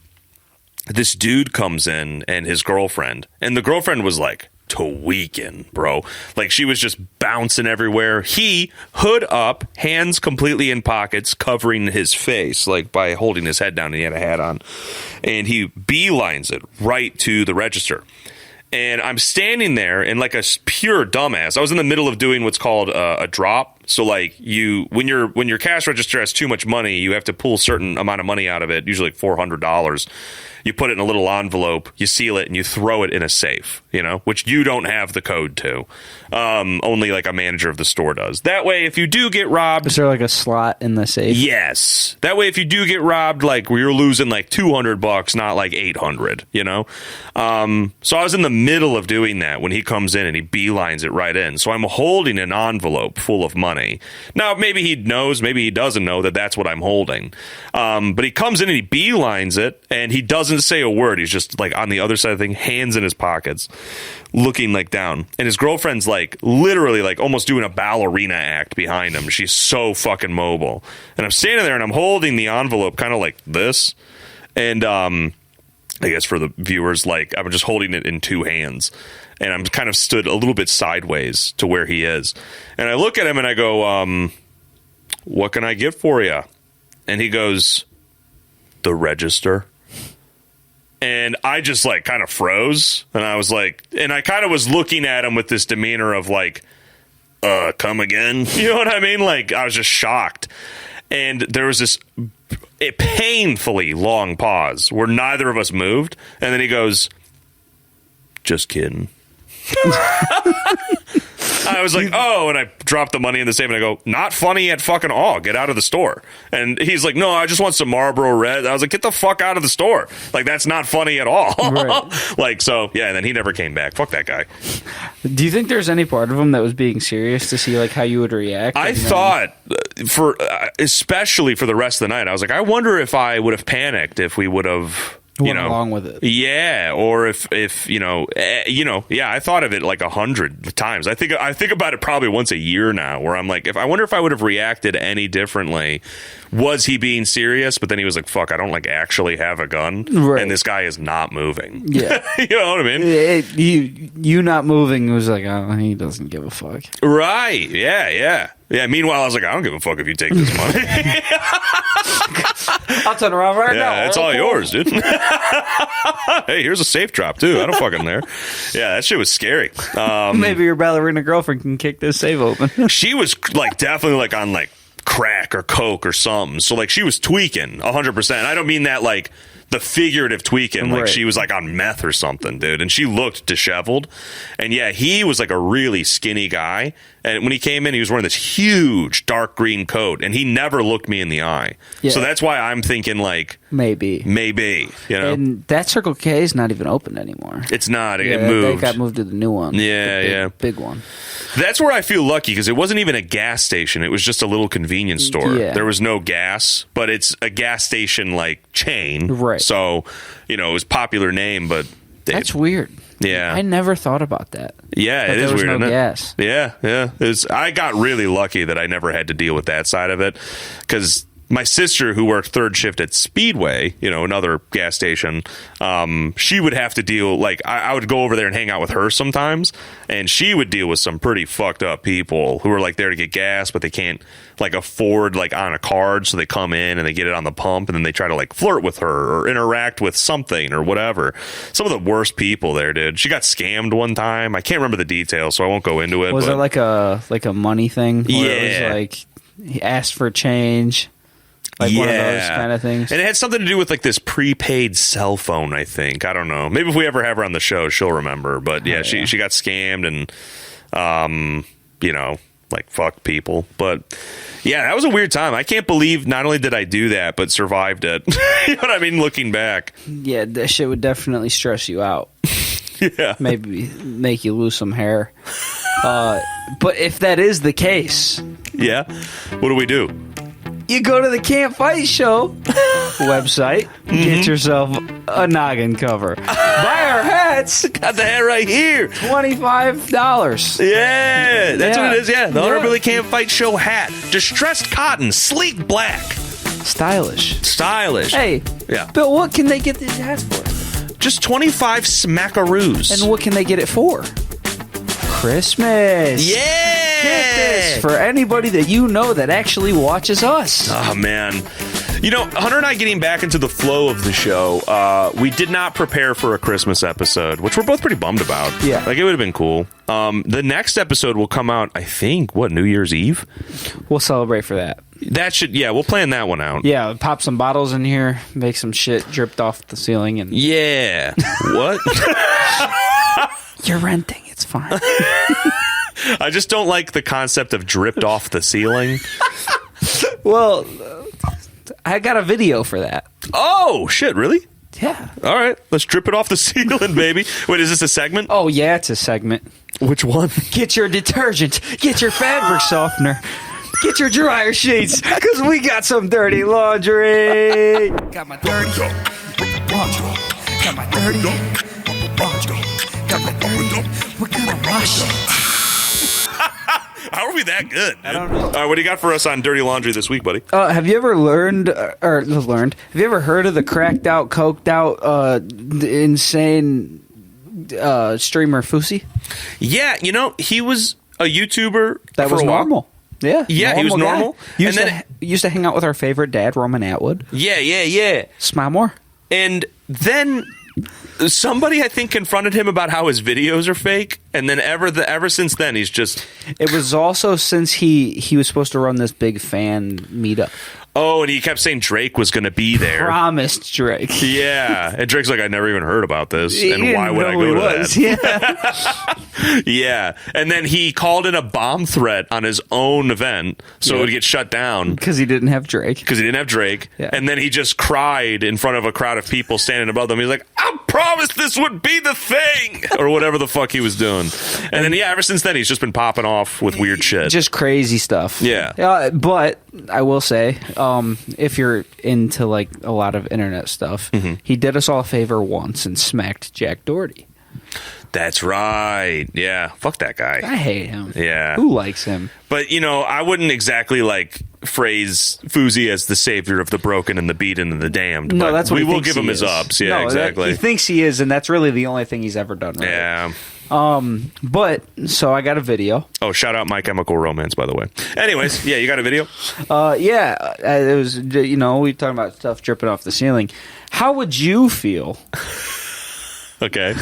this dude comes in and his girlfriend, and the girlfriend was like tweaking, bro. Like she was just bouncing everywhere. He hood up, hands completely in pockets, covering his face, like by holding his head down, and he had a hat on. And he beelines it right to the register. And I'm standing there and like a pure dumbass. I was in the middle of doing what's called a drop. So like when your cash register has too much money, you have to pull a certain amount of money out of it, usually like $400. You put it in a little envelope, you seal it, and you throw it in a safe, you know, which you don't have the code to. Only like a manager of the store does. That way, if you do get robbed... Is there like a slot in the safe? Yes. That way, if you do get robbed, like you're losing like $200, not like $800, you know? So I was in the middle of doing that when he comes in and he beelines it right in. So I'm holding an envelope full of money. money. Now, maybe he knows, maybe he doesn't know that that's what I'm holding. But he comes in and he beelines it, and he doesn't say a word. He's just like on the other side of the thing, hands in his pockets, looking like down. And his girlfriend's like literally like almost doing a ballerina act behind him. She's so fucking mobile. And I'm standing there and I'm holding the envelope kind of like this. And I guess for the viewers, like I'm just holding it in two hands. And I'm kind of stood a little bit sideways to where he is. And I look at him and I go, what can I get for you? And he goes, the register. And I just like kind of froze. And I was like, and I kind of was looking at him with this demeanor of like, come again? You know what I mean? Like I was just shocked. And there was this painfully long pause where neither of us moved. And then he goes, just kidding. I was like, oh, and I dropped the money in the safe and I go, not funny at fucking all. Get out of the store. And he's like, no, I just want some Marlboro Red. I was like, get the fuck out of the store. Like, that's not funny at all. Right. Like, so, yeah, and then he never came back. Fuck that guy. Do you think there's any part of him that was being serious to see, like, how you would react? I thought, especially for the rest of the night, I was like, I wonder if I would have panicked if we would have... went along with it. Yeah, or if yeah, I thought of it like 100 times. I think about it probably once a year now, where I'm like, I wonder if I would have reacted any differently. Was he being serious? But then he was like, fuck, I don't like actually have a gun. Right. And this guy is not moving. Yeah. You know what I mean? You not moving was like, oh, he doesn't give a fuck. Right. Yeah. Meanwhile, I was like, I don't give a fuck if you take this money. I'll turn around right now. Yeah, it's all yours, dude. Hey, here's a safe drop, too. I don't fucking care. Yeah, that shit was scary. Maybe your ballerina girlfriend can kick this safe open. She was like definitely like on like crack or coke or something. So like she was tweaking 100%. I don't mean that like the figurative tweaking, like she was like on meth or something, dude. And she looked disheveled. And yeah, he was like a really skinny guy. And when he came in, he was wearing this huge dark green coat, and he never looked me in the eye. Yeah. So that's why I'm thinking like maybe, you know. And that Circle K is not even open anymore. It's not. It moved. They got moved to the new one. Yeah, big one. That's where I feel lucky, because it wasn't even a gas station. It was just a little convenience store. Yeah. There was no gas, but it's a gas station like chain. Right. So, you know, it was a popular name, but that's weird. Yeah. I never thought about that. Yeah, it is weird, isn't it? Gas. Yeah. I got really lucky that I never had to deal with that side of it, because my sister, who worked third shift at Speedway, you know, another gas station, she would have to deal, like, I would go over there and hang out with her sometimes, and she would deal with some pretty fucked up people who are, like, there to get gas, but they can't, like, afford, like, on a card, so they come in and they get it on the pump, and then they try to, like, flirt with her or interact with something or whatever. Some of the worst people there, dude. She got scammed one time. I can't remember the details, so I won't go into it. Was it like a money thing? Yeah. It was like, he asked for change? Like one of those kind of things. And it had something to do with like this prepaid cell phone, I think. I don't know. Maybe if we ever have her on the show, she'll remember. But yeah, she got scammed and, you know, like fuck people. But yeah, that was a weird time. I can't believe not only did I do that, but survived it. You know what I mean? Looking back. Yeah, that shit would definitely stress you out. Yeah. Maybe make you lose some hair. But if that is the case. Yeah. What do we do? You go to the Can't Fight Show website, get yourself a noggin cover. Buy our hats. Got the hat right here. $25. Yeah, that's what it is. Yeah, the Honorably Can't Fight Show hat. Distressed cotton, sleek black. Stylish. Hey. Yeah. Bill, what can they get these hats for? Just 25 smackaroos. And what can they get it for? Christmas. Yeah. Get this for anybody that you know that actually watches us. Oh, man. You know, Hunter and I getting back into the flow of the show, we did not prepare for a Christmas episode, which we're both pretty bummed about. Yeah. Like, it would have been cool. The next episode will come out, I think, New Year's Eve? We'll celebrate for that. We'll plan that one out. Yeah, pop some bottles in here, make some shit dripped off the ceiling. And yeah. What? You're renting. It's fine. I just don't like the concept of dripped off the ceiling. Well, I got a video for that. Oh, shit, really? Yeah. All right, let's drip it off the ceiling, baby. Wait, is this a segment? Oh, yeah, it's a segment. Which one? Get your detergent. Get your fabric softener. Get your dryer sheets, because we got some dirty laundry. Got my dirty laundry. Got my dirty laundry. Got my dirty. We're gonna wash it. How are we that good? I don't know. All right, what do you got for us on dirty laundry this week, buddy? Have you ever learned? Have you ever heard of the cracked out, coked out, insane streamer Fousey? Yeah, he was a YouTuber That for was a while. normal. Yeah, Yeah, he was guy. normal. Used to hang out with our favorite dad, Roman Atwood. Yeah. Smile more. And then somebody, I think, confronted him about how his videos are fake, and then ever since then, he's just... It was also since he was supposed to run this big fan meetup. Oh, and he kept saying Drake was going to be there. Promised Drake. Yeah, and Drake's like, I never even heard about this, and why would I go to that? Yeah. Yeah, and then he called in a bomb threat on his own event, so it would get shut down. Because he didn't have Drake. Because he didn't have Drake. Yeah. And then he just cried in front of a crowd of people standing above them. He's like, I promised this would be the thing. Or whatever the fuck he was doing. And then, ever since then, he's just been popping off with weird shit. Just crazy stuff. Yeah. But I will say, if you're into like a lot of internet stuff, he did us all a favor once and smacked Jack Doherty. That's right. Yeah. Fuck that guy. I hate him. Yeah. Who likes him? But, I wouldn't exactly phrase Fousey as the savior of the broken and the beaten and the damned. No, but that's what we he will thinks give him he his is. ups. Yeah, No, exactly. He thinks he is, and that's really the only thing he's ever done right. Yeah. But so I got a video. Oh, shout out My Chemical Romance, by the way. Anyways, yeah, you got a video? It was, we talking about stuff dripping off the ceiling. How would you feel Okay.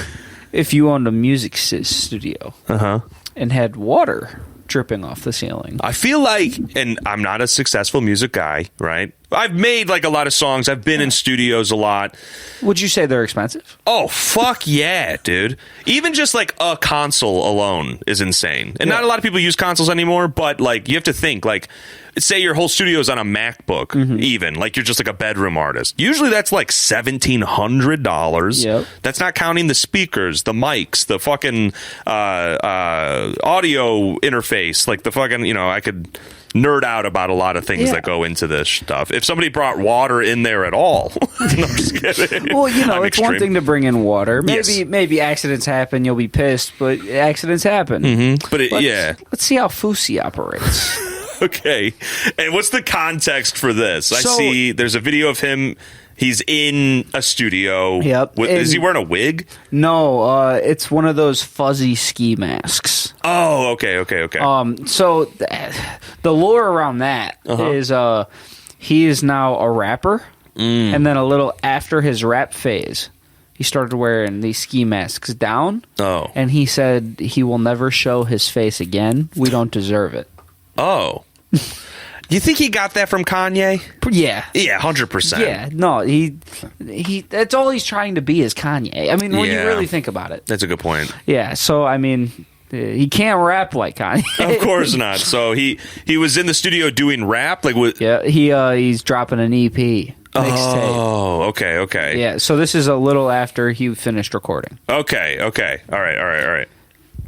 if you owned a music studio Uh-huh. and had water dripping off the ceiling? I feel like, and I'm not a successful music guy, right? I've made like a lot of songs. I've been in studios a lot. Would you say they're expensive? Oh, fuck yeah, dude. Even just like a console alone is insane. And not a lot of people use consoles anymore, but like you have to think like, say your whole studio's on a MacBook, even like you're just like a bedroom artist. Usually that's like $1,700. Yep. That's not counting the speakers, the mics, the fucking audio interface, like the fucking, I could nerd out about a lot of things that go into this stuff. If somebody brought water in there at all, no, I'm just kidding. Well, I'm it's one extreme. thing to bring in water. Yes. Maybe accidents happen. You'll be pissed, but accidents happen. But Let's see how Fousey operates. Okay. And what's the context for this? I So- see there's a video of him. He's in a studio. Yep. Is he wearing a wig? No, it's one of those fuzzy ski masks. Oh, okay. So the lore around that is he is now a rapper, and then a little after his rap phase, he started wearing these ski masks down. Oh. And he said he will never show his face again. We don't deserve it. Oh. You think he got that from Kanye? Yeah. Yeah, 100%. Yeah, no, he that's all he's trying to be is Kanye. I mean, when you Yeah. really think about it. That's a good point. Yeah, so I mean, he can't rap like Kanye. Of course not. So he was in the studio doing rap? Like what? Yeah, he's dropping an EP. Mixtape. Oh, okay. Yeah, so this is a little after he finished recording. Okay. All right.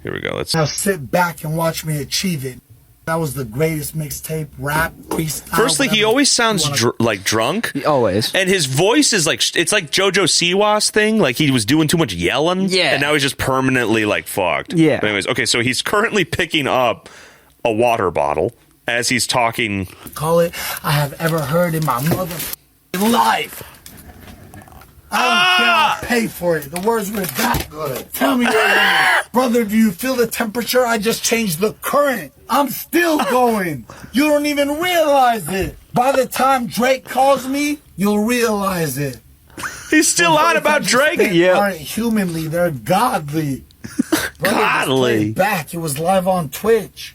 Here we go. Let's Now sit back and watch me achieve it. That was the greatest mixtape, rap, freestyle. Firstly, he whatever always sounds you wanna- like drunk. Always. And his voice is like, it's like JoJo Siwa's thing. Like he was doing too much yelling. Yeah. And now he's just permanently like fucked. Yeah. But anyways, okay, so he's currently picking up a water bottle as he's talking. Call it I have ever heard in my mother life. I don't care. I'll pay for it. The words were that good. Tell me what it is. Brother, do you feel the temperature? I just changed the current. I'm still going. You don't even realize it. By the time Drake calls me, you'll realize it. He's still on about Drake. They aren't humanly. They're godly. Brother, just play Godly. it back. It was live on Twitch.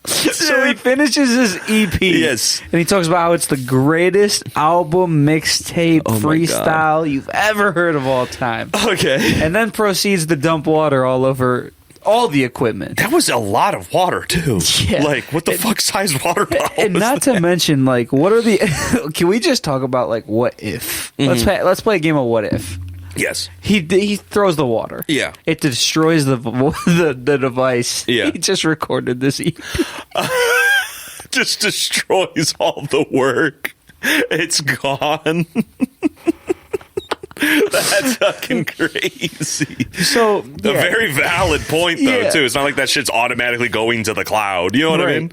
So he finishes his EP. Yes. And he talks about how it's the greatest album, mixtape, Oh my freestyle you've ever heard of all time. Okay. And then proceeds to dump water all over all the equipment. That was a lot of water too. Yeah. Like, what the fuck size water bottle? And is not that? to mention, like, what are the? Can we just talk about like what if? Let's play a game of what if. Yes. He throws the water. Yeah. It destroys the device. Yeah. He just recorded this. Just destroys all the work. It's gone. That's fucking crazy. So A very valid point, though, too. It's not like that shit's automatically going to the cloud. You know what I mean?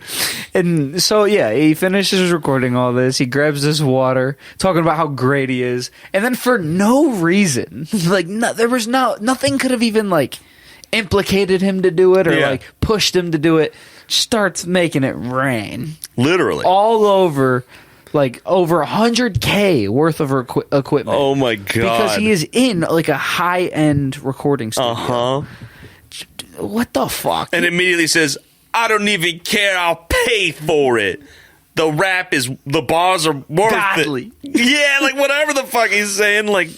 And so, he finishes recording all this. He grabs this water, talking about how great he is. And then for no reason, like, there was nothing could have even, like, implicated him to do it or, like, pushed him to do it. Starts making it rain. Literally. All over. Like over 100K worth of equipment. Oh my god! Because he is in like a high-end recording studio. What the fuck? And immediately says, "I don't even care. I'll pay for it. The bars are worth Godly. it." Yeah, like whatever the fuck he's saying. Like,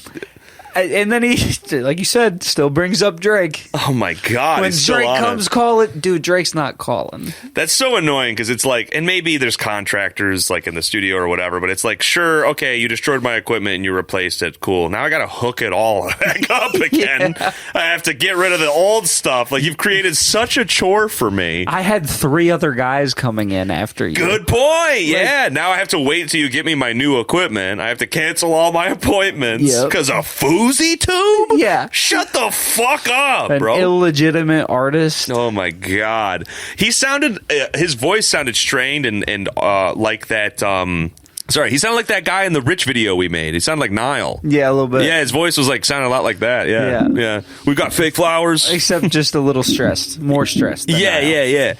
and then he, like you said, still brings up Drake. oh my god! When he's still Drake on comes, it. call it, dude. Drake's not calling. That's so annoying because it's like, and maybe there's contractors like in the studio or whatever, but it's like, sure, okay, you destroyed my equipment and you replaced it, cool. Now I got to hook it all back up again. I have to get rid of the old stuff. Like you've created such a chore for me. I had 3 other guys coming in after you. Good point. Yeah. Now I have to wait till you get me my new equipment. I have to cancel all my appointments because of Fousey tube? Yeah. Shut the fuck up, An bro. illegitimate artist. Oh my god. He sounded his voice sounded strained and like that sorry, he sounded like that guy in the Rich video we made. He sounded like Niall. Yeah, a little bit. Yeah, his voice was like sounded a lot like that. Yeah. We've got fake flowers. Except just a little stressed. More stressed. Than Niall. Yeah.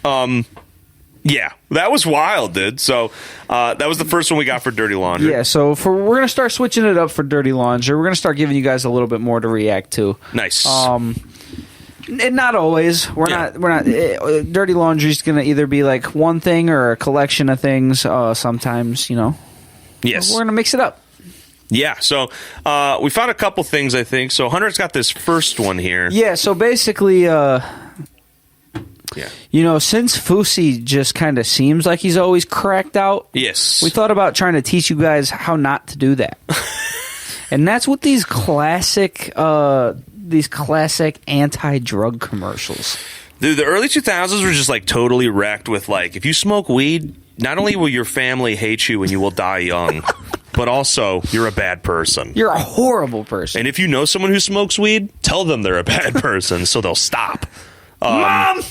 Ow. Yeah, that was wild, dude. So that was the first one we got for Dirty Laundry. Yeah, so we're gonna start switching it up for Dirty Laundry. We're gonna start giving you guys a little bit more to react to. Nice. And not always. We're not. Dirty Laundry's gonna either be like one thing or a collection of things. Sometimes, Yes. we're gonna mix it up. Yeah. So we found a couple things, I think. So Hunter's got this first one here. Yeah. So basically, Yeah. since Fousey just kind of seems like he's always cracked out, Yes. we thought about trying to teach you guys how not to do that. And that's what these classic anti-drug commercials. Dude, the early 2000s were just like totally wrecked with like, if you smoke weed, not only will your family hate you and you will die young, but also you're a bad person. You're a horrible person. And if you know someone who smokes weed, tell them they're a bad person so they'll stop. Mom!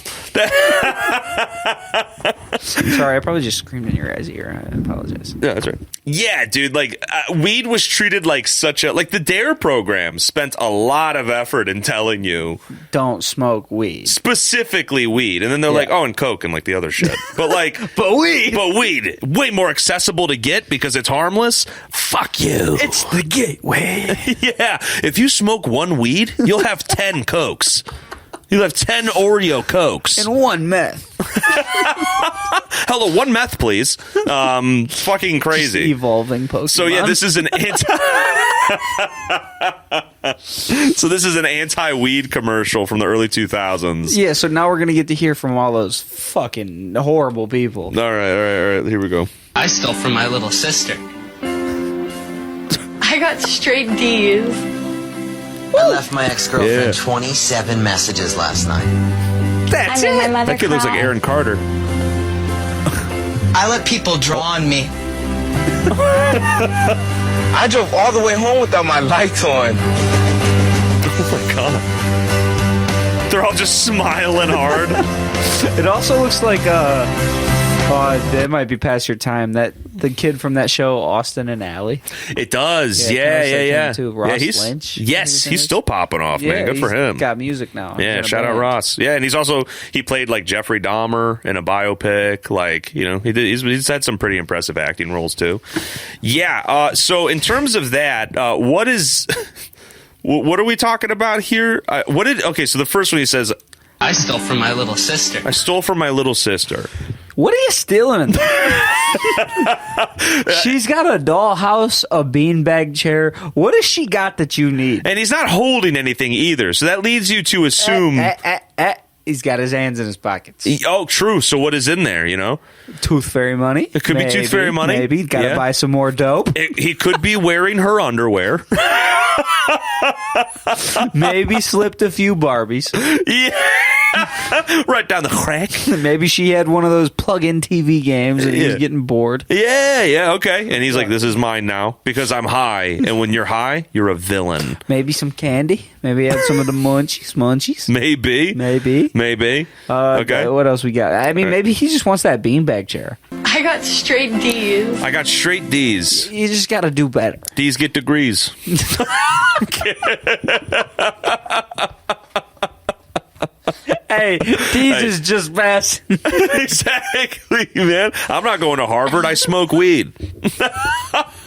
Sorry, I probably just screamed in your guys' ear. I apologize. Yeah, that's right. Yeah, dude, like weed was treated like like the DARE program spent a lot of effort in telling you Don't smoke weed. specifically weed, and then they're like, oh, and coke and like the other shit, but like, but weed, way more accessible to get because it's harmless. Fuck you. It's the gateway. Yeah, if you smoke one weed, you'll have 10 cokes. You'll have 10 Oreo Cokes. And 1 meth. Hello, 1 meth, please. Fucking crazy. Just evolving Pokemon. So yeah, this is an anti-weed commercial from the early 2000s. Yeah, so now we're going to get to hear from all those fucking horrible people. All right. Here we go. I stole from my little sister. I got straight D's. I left my ex-girlfriend 27 messages last night. That's And then my it. mother That kid looks like cried. Aaron Carter. I let people draw on me. I drove all the way home without my lights on. Oh my god. They're all just smiling hard. It also looks like that might be past your time. That the kid from that show, Austin and Ally. It does. Yeah, Yeah. too. Ross he's, Lynch. Yes, he's still popping off, man. Good for he's him. Got music now. Yeah, He's in a shout out band. Ross. Yeah, and he played like Jeffrey Dahmer in a biopic. Like, he's had some pretty impressive acting roles too. Yeah. So in terms of that, what are we talking about here? So the first one he says, I stole from my little sister. I stole from my little sister. What are you stealing? She's got a dollhouse, a beanbag chair. What has she got that you need? And he's not holding anything either, so that leads you to assume... He's got his hands in his pockets. Oh, true. So what is in there, you know? Tooth fairy money. It could be tooth fairy money. Maybe. Got to buy some more dope. He could be wearing her underwear. Maybe slipped a few Barbies. Yeah. Right down the crack. Maybe she had one of those plug-in TV games and he was getting bored. Yeah, okay. And he's like, this is mine now because I'm high. And when you're high, you're a villain. Maybe some candy. Maybe he had some of the munchies. Maybe. Okay. What else we got? I mean, maybe he just wants that beanbag chair. I got straight D's. I got straight D's. You just got to do better. D's get degrees. Hey, D's is just best. Exactly, man. I'm not going to Harvard. I smoke weed.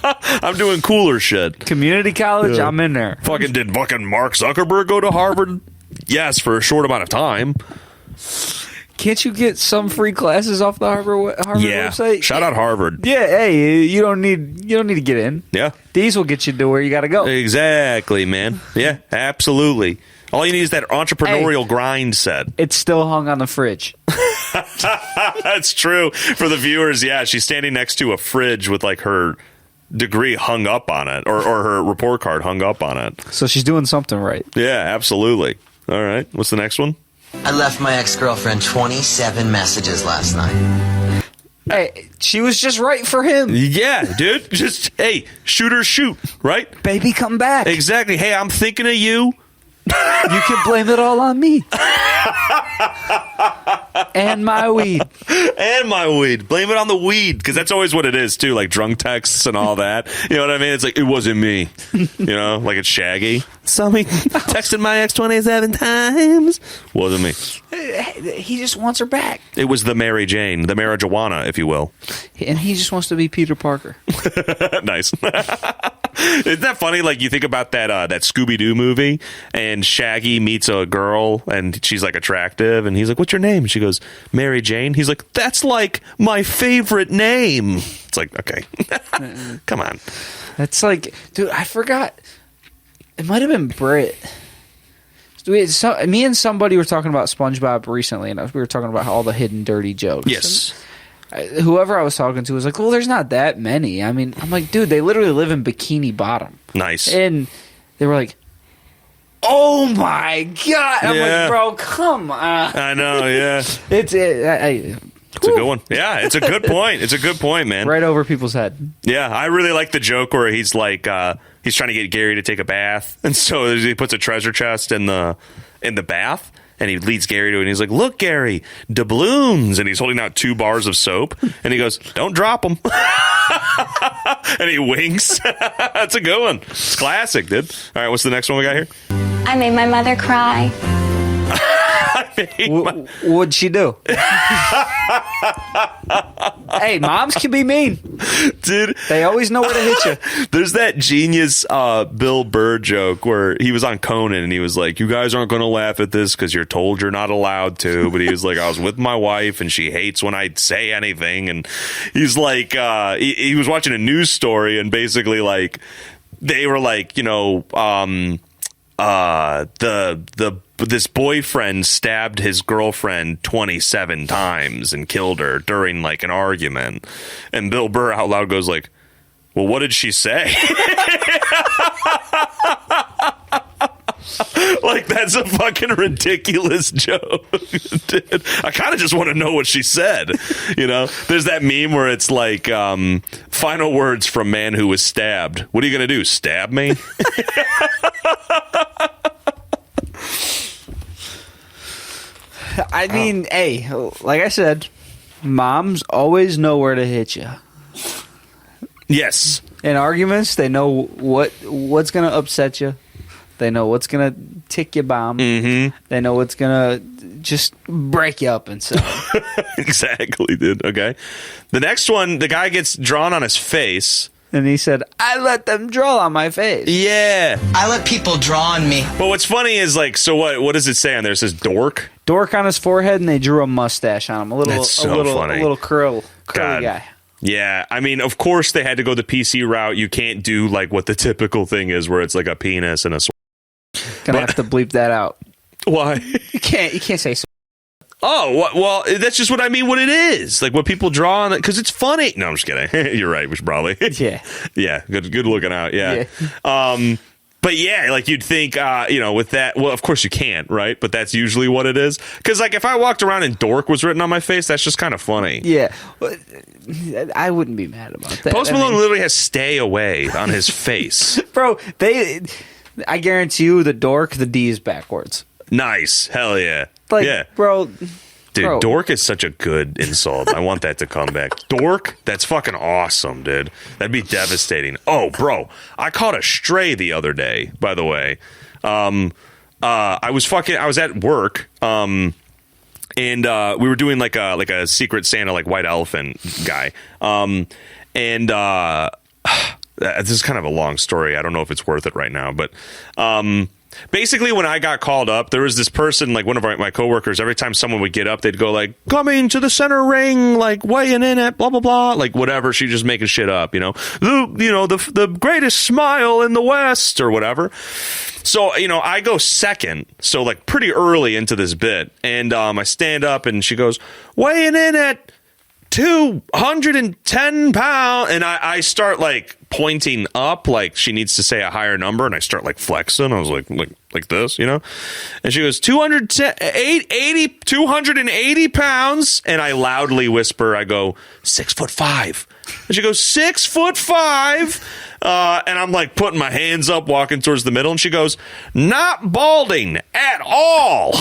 I'm doing cooler shit. Community college, I'm in there. Did Mark Zuckerberg go to Harvard? Yes, for a short amount of time. Can't you get some free classes off the Harvard website? Shout out Harvard. Yeah, hey, you don't need to get in. Yeah. These will get you to where you got to go. Exactly, man. Yeah, absolutely. All you need is that entrepreneurial grind set. It's still hung on the fridge. That's true. For the viewers, yeah, she's standing next to a fridge with like her degree hung up on it or her report card hung up on it. So she's doing something right. Yeah, absolutely. All right. What's the next one? I left my ex-girlfriend 27 messages last night. Hey, she was just right for him. Yeah, dude. Just, hey, shoot or shoot, right? Baby, come back. Exactly. Hey, I'm thinking of you. You can blame it all on me. And my weed. And my weed. Blame it on the weed, because that's always what it is, too, like drunk texts and all that. You know what I mean? It's like, it wasn't me. You know, like it's Shaggy. Somebody texted my ex 27 times. Wasn't me. He just wants her back. It was the Mary Jane, the marijuana, if you will. And he just wants to be Peter Parker. Nice. Isn't that funny? Like, you think about that Scooby-Doo movie, and Shaggy meets a girl, and she's, like, attractive, and he's like, what's your name? And she goes, Mary Jane. He's like, that's, like, my favorite name. It's like, okay. Come on. That's like, dude, I forgot. It might have been Brit. Me and somebody were talking about SpongeBob recently, and we were talking about all the hidden dirty jokes. Yes. Whoever I was talking to was like, well, there's not that many. I mean, I'm like, dude, they literally live in Bikini Bottom. Nice. And they were like, oh my God. I'm like, bro, come on. I know, yeah. It's a good one. Yeah, it's a good point. It's a good point, man. Right over people's head. Yeah, I really like the joke where he's like, he's trying to get Gary to take a bath, and so he puts a treasure chest in the bath. And he leads Gary to it, and he's like, look, Gary, doubloons. And he's holding out 2 bars of soap. And he goes, don't drop them. And he winks. That's a good one. It's classic, dude. All right, what's the next one we got here? I made my mother cry. What'd she do? Hey, moms can be mean. Dude. They always know where to hit you. There's that genius Bill Burr joke where he was on Conan and he was like, you guys aren't going to laugh at this because you're told you're not allowed to. But he was like, I was with my wife and she hates when I say anything. And he's like, he was watching a news story and basically like, they were like, you know, this boyfriend stabbed his girlfriend 27 times and killed her during like an argument. And Bill Burr out loud goes like, well, what did she say? Like, that's a fucking ridiculous joke. Dude, I kind of just want to know what she said. You know, there's that meme where it's like, final words from man who was stabbed. What are you going to do? Stab me? I mean, hey, like I said, moms always know where to hit you. Yes. In arguments, they know what's going to upset you. They know what's going to tick your bomb. Mm-hmm. They know what's going to just break you up inside. Exactly, dude. Okay. The next one, the guy gets drawn on his face. And he said, I let them draw on my face. Yeah. I let people draw on me. But what's funny is, like, so what does it say on there? It says dork? dork on his forehead, and they drew a mustache on him. That's so funny. A little curly God. guy. Yeah, I mean, of course they had to go the PC route. You can't do like what the typical thing is, where it's like a penis and a. Gonna have to bleep that out. Why? You can't say. Oh, well, that's just what I mean. What it is, like what people draw on it, because it's funny. No, I'm just kidding. You're right. We should probably. Yeah. Yeah. Good looking out. Yeah. But yeah, like you'd think, with that. Well, of course you can't, right? But that's usually what it is. Because like if I walked around and dork was written on my face, that's just kind of funny. Yeah. I wouldn't be mad about that. Post Malone literally has "stay away" on his face. Bro, I guarantee you, the dork, the D is backwards. Nice. Hell yeah. Like, yeah. bro. Dude, dork is such a good insult. I want that to come back. Dork? That's fucking awesome, dude. That'd be devastating. Oh, bro. I caught a stray the other day, by the way. I was at work, and we were doing like a Secret Santa, like white elephant guy. And this is kind of a long story. I don't know if it's worth it right now, but basically, when I got called up, there was this person, like one of my coworkers. Every time someone would get up, they'd go like, "Coming to the center ring, like weighing in at blah blah blah," like whatever. She just making shit up, the greatest smile in the West or whatever. So I go second, so like pretty early into this bit, and I stand up, and she goes, "Weighing in at 210 pounds," and I start like pointing up, like she needs to say a higher number, and I start like flexing. I was like this, and she goes 280 pounds, and I loudly whisper, I go 6'5", and she goes 6'5", and I'm like putting my hands up, walking towards the middle, and she goes, "Not balding at all."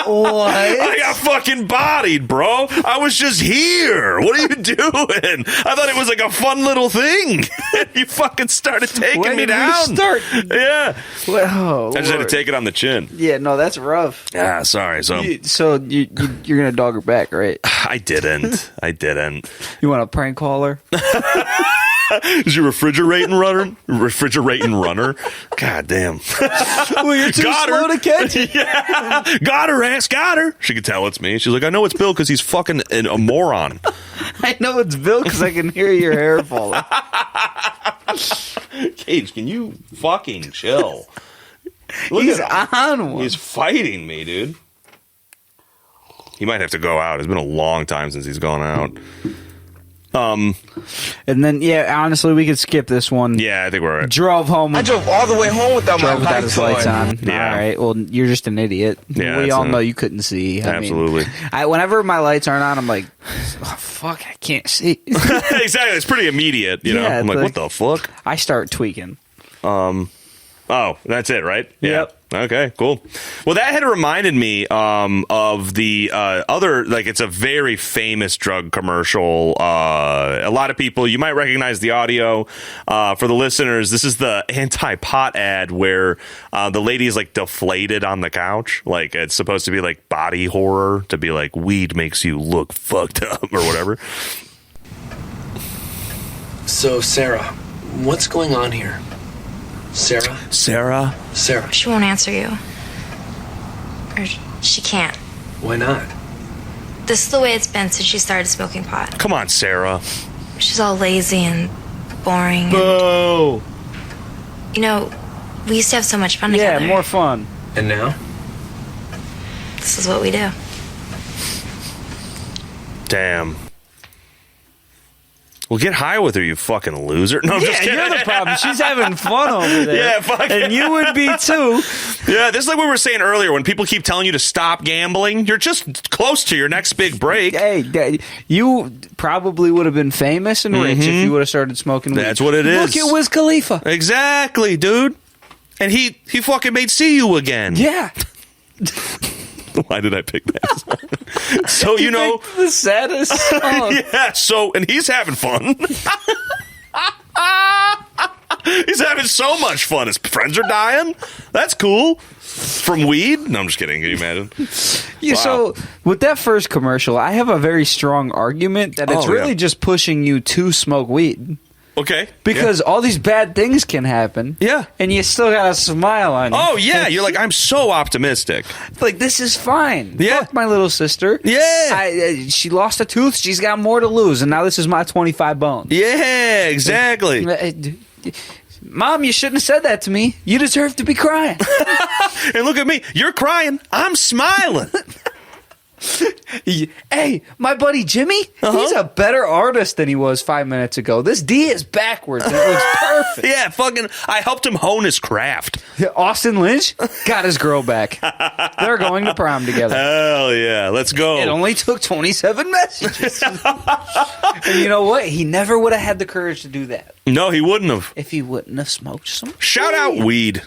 What? I got fucking bodied, bro. I was just here. What are you doing? I thought it was like a fun little thing. You fucking started taking me down. Yeah. Oh, I just had to take it on the chin. Yeah, no, that's rough. Yeah, sorry. So you're gonna dog her back, right? I didn't. You want a prank call her? Is your refrigerating runner? God damn. Well, you're too slow to catch it. Yeah. Got her. She could tell it's me. She's like, "I know it's Bill because he's fucking a moron." I know it's Bill because I can hear your hair falling. Cage, can you fucking chill? He's on one. He's fighting me, dude. He might have to go out. It's been a long time since he's gone out. And then, honestly, we could skip this one. Yeah, I think we're right. I drove all the way home without my lights on. Yeah. All right. Well, you're just an idiot. Yeah, we all know you couldn't see. Absolutely. Whenever my lights aren't on, I'm like, oh, fuck, I can't see. Exactly. It's pretty immediate. Yeah, I'm like, what the fuck? I start tweaking. Oh, that's it, right? Yeah. Yep. Okay, cool. Well, that had reminded me of the other, like, it's a very famous drug commercial. A lot of people, you might recognize the audio. For the listeners, this is the anti-pot ad where the lady is, like, deflated on the couch. Like, it's supposed to be, like, body horror, to be like, weed makes you look fucked up or whatever. So, Sarah, what's going on here? Sarah? She won't answer you. Or she can't. Why not? This is the way it's been since she started smoking pot. Come on, Sarah. She's all lazy and boring. Boo! We used to have so much fun together. Yeah, more fun. And now? This is what we do. Damn. Well, get high with her, you fucking loser. No, I'm just kidding. You're the problem. She's having fun over there. Yeah, fuck. And you would be too. Yeah, this is like what we were saying earlier. When people keep telling you to stop gambling, you're just close to your next big break. Hey, you probably would have been famous and rich if you would have started smoking weed. That's what it is. Look at Wiz Khalifa. Exactly, dude. And he fucking made "See You Again." Yeah. Why did I pick that song? So, the saddest song. Yeah, and he's having fun. He's having so much fun. His friends are dying. That's cool. From weed? No, I'm just kidding. Can you imagine? Yeah, Wow. So with that first commercial, I have a very strong argument that it's really just pushing you to smoke weed. Okay. Because all these bad things can happen. Yeah. And you still got a smile on you. Oh, yeah. You're like, I'm so optimistic. Like, this is fine. Yeah. Fuck my little sister. Yeah. She lost a tooth. She's got more to lose. And now this is my 25 bones. Yeah, exactly. Mom, you shouldn't have said that to me. You deserve to be crying. And look at me. You're crying. I'm smiling. Hey, my buddy Jimmy, he's a better artist than he was 5 minutes ago. This D is backwards and it looks perfect. Yeah, fucking, I helped him hone his craft. Austin Lynch got his girl back. They're going to prom together. Hell yeah, let's go. It only took 27 messages. And you know what? He never would have had the courage to do that. No, he wouldn't have. If he wouldn't have smoked some Shout out weed.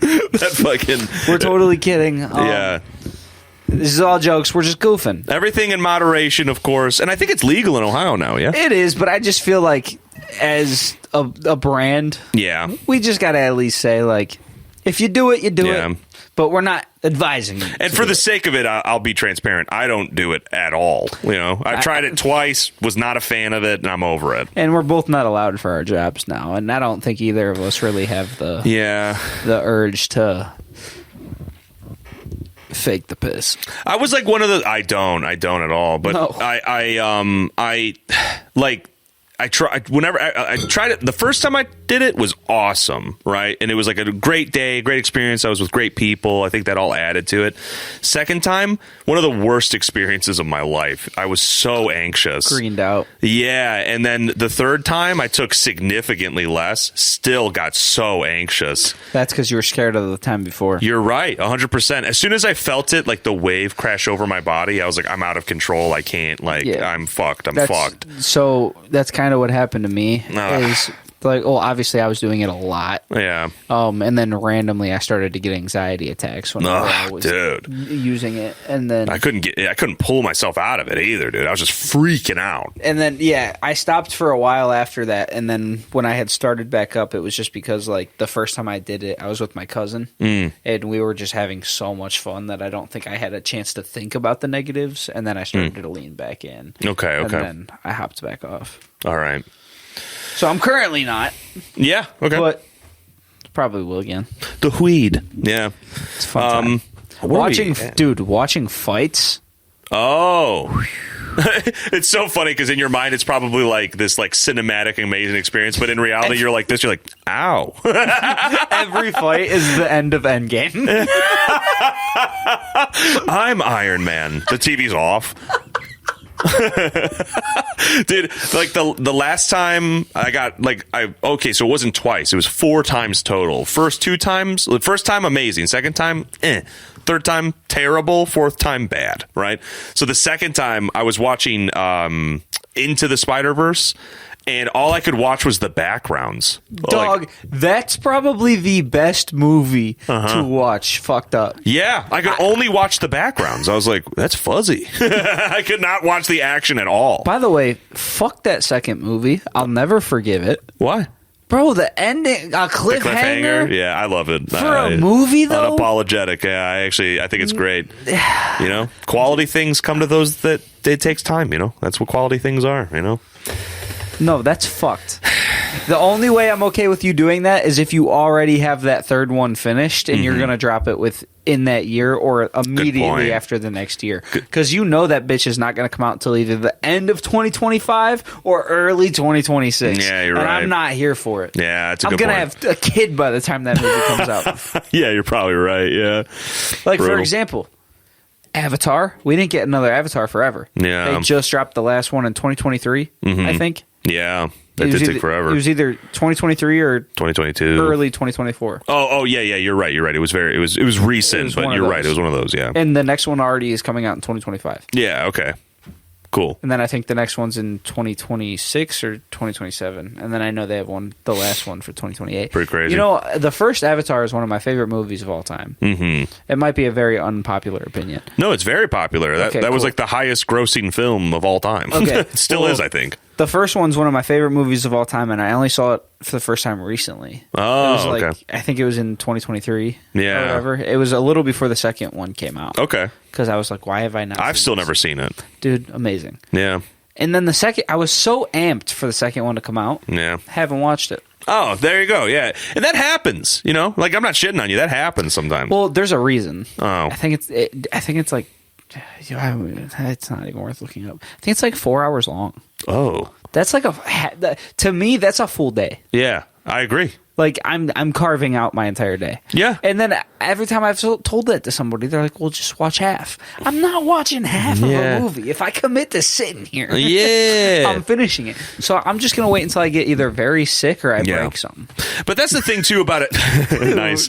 That fucking... We're totally kidding. Yeah. This is all jokes. We're just goofing. Everything in moderation, of course. And I think it's legal in Ohio now, yeah? It is, but I just feel like as a brand, we just got to at least say, like, if you do it, you do it. But we're not advising you. And for the sake of it, I'll be transparent. I don't do it at all. You know, I've tried it twice, was not a fan of it, and I'm over it. And we're both not allowed for our jobs now. And I don't think either of us really have the urge to fake the piss. I was like one of the... I don't at all. But no. I tried whenever I tried it. The first time I did it was awesome, right? And it was like a great day, great experience. I was with great people. I think that all added to it. Second time, one of the worst experiences of my life. I was so anxious. Greened out. Yeah. And then the third time I took significantly less, still got so anxious. That's because you were scared of the time before. You're right. 100%. As soon as I felt it, like the wave crash over my body, I was like, I'm out of control. I can't, I'm fucked. I'm fucked. So that's kind of what happened to me is like, well, obviously I was doing it a lot. Yeah. And then randomly I started to get anxiety attacks when I was using it. And then I couldn't pull myself out of it either, dude. I was just freaking out. And then, I stopped for a while after that. And then when I had started back up, it was just because like the first time I did it, I was with my cousin and we were just having so much fun that I don't think I had a chance to think about the negatives. And then I started to lean back in. Okay. And then I hopped back off. All right. So I'm currently not. Yeah. Okay. But probably will again. The weed. Yeah. It's fun. Watching fights. Oh. It's so funny because in your mind it's probably like this like cinematic amazing experience, but in reality you're like this. You're like, ow. Every fight is the end of Endgame. I'm Iron Man. The TV's off. Dude, like the last time I got so it wasn't twice, it was 4 times total. First time amazing, second time third time terrible, fourth time bad, right? So the second time I was watching Into the Spider-Verse and all I could watch was the backgrounds. Dog, that's probably the best movie to watch fucked up. Yeah, I could only watch the backgrounds. I was like, that's fuzzy. I could not watch the action at all. By the way, fuck that second movie. I'll never forgive it. Why? Bro, the ending, a cliffhanger. Yeah, I love it. For a movie, though? Unapologetic. Yeah, I think it's great. You know, quality things come to those that it takes time, you know? That's what quality things are, you know? No, that's fucked. The only way I'm okay with you doing that is if you already have that third one finished and you're going to drop it within that year or immediately after the next year. Because you know that bitch is not going to come out until either the end of 2025 or early 2026. Yeah, you're and right. I'm not here for it. Yeah, that's a good point. I'm going to have a kid by the time that movie comes out. Yeah, you're probably right. Yeah. Like, for example, Avatar. We didn't get another Avatar forever. Yeah. They just dropped the last one in 2023, I think. Yeah, that did take forever. It was either 2023 or 2022, early 2024. Oh, yeah. You're right. It was recent, but you're right. It was one of those. Yeah, and the next one already is coming out in 2025. Yeah. Okay. Cool. And then I think the next one's in 2026 or 2027. And then I know they have the last one for 2028. Pretty crazy. You know, the first Avatar is one of my favorite movies of all time. Mm-hmm. It might be a very unpopular opinion. No, it's very popular. That was like the highest grossing film of all time. Okay. It still is, I think. The first one's one of my favorite movies of all time, and I only saw it for the first time recently. Oh, it was okay. I think it was in 2023. Yeah. Or whatever. It was a little before the second one came out. Okay. Because I was like, why have I not I've still never seen it. Dude, amazing. Yeah. And then the second, I was so amped for the second one to come out. Yeah. Haven't watched it. Oh, there you go. Yeah. And that happens, you know? Like, I'm not shitting on you. That happens sometimes. Well, there's a reason. Oh. I think it's like, it's not even worth looking up. I think it's like 4 hours long. Oh. That's like to me, that's a full day. Yeah, I agree. Like, I'm carving out my entire day. Yeah. And then every time I've told that to somebody, they're like, well, just watch half. I'm not watching half of a movie. If I commit to sitting here, I'm finishing it. So I'm just going to wait until I get either very sick or I break something. But that's the thing, too, about it. Nice.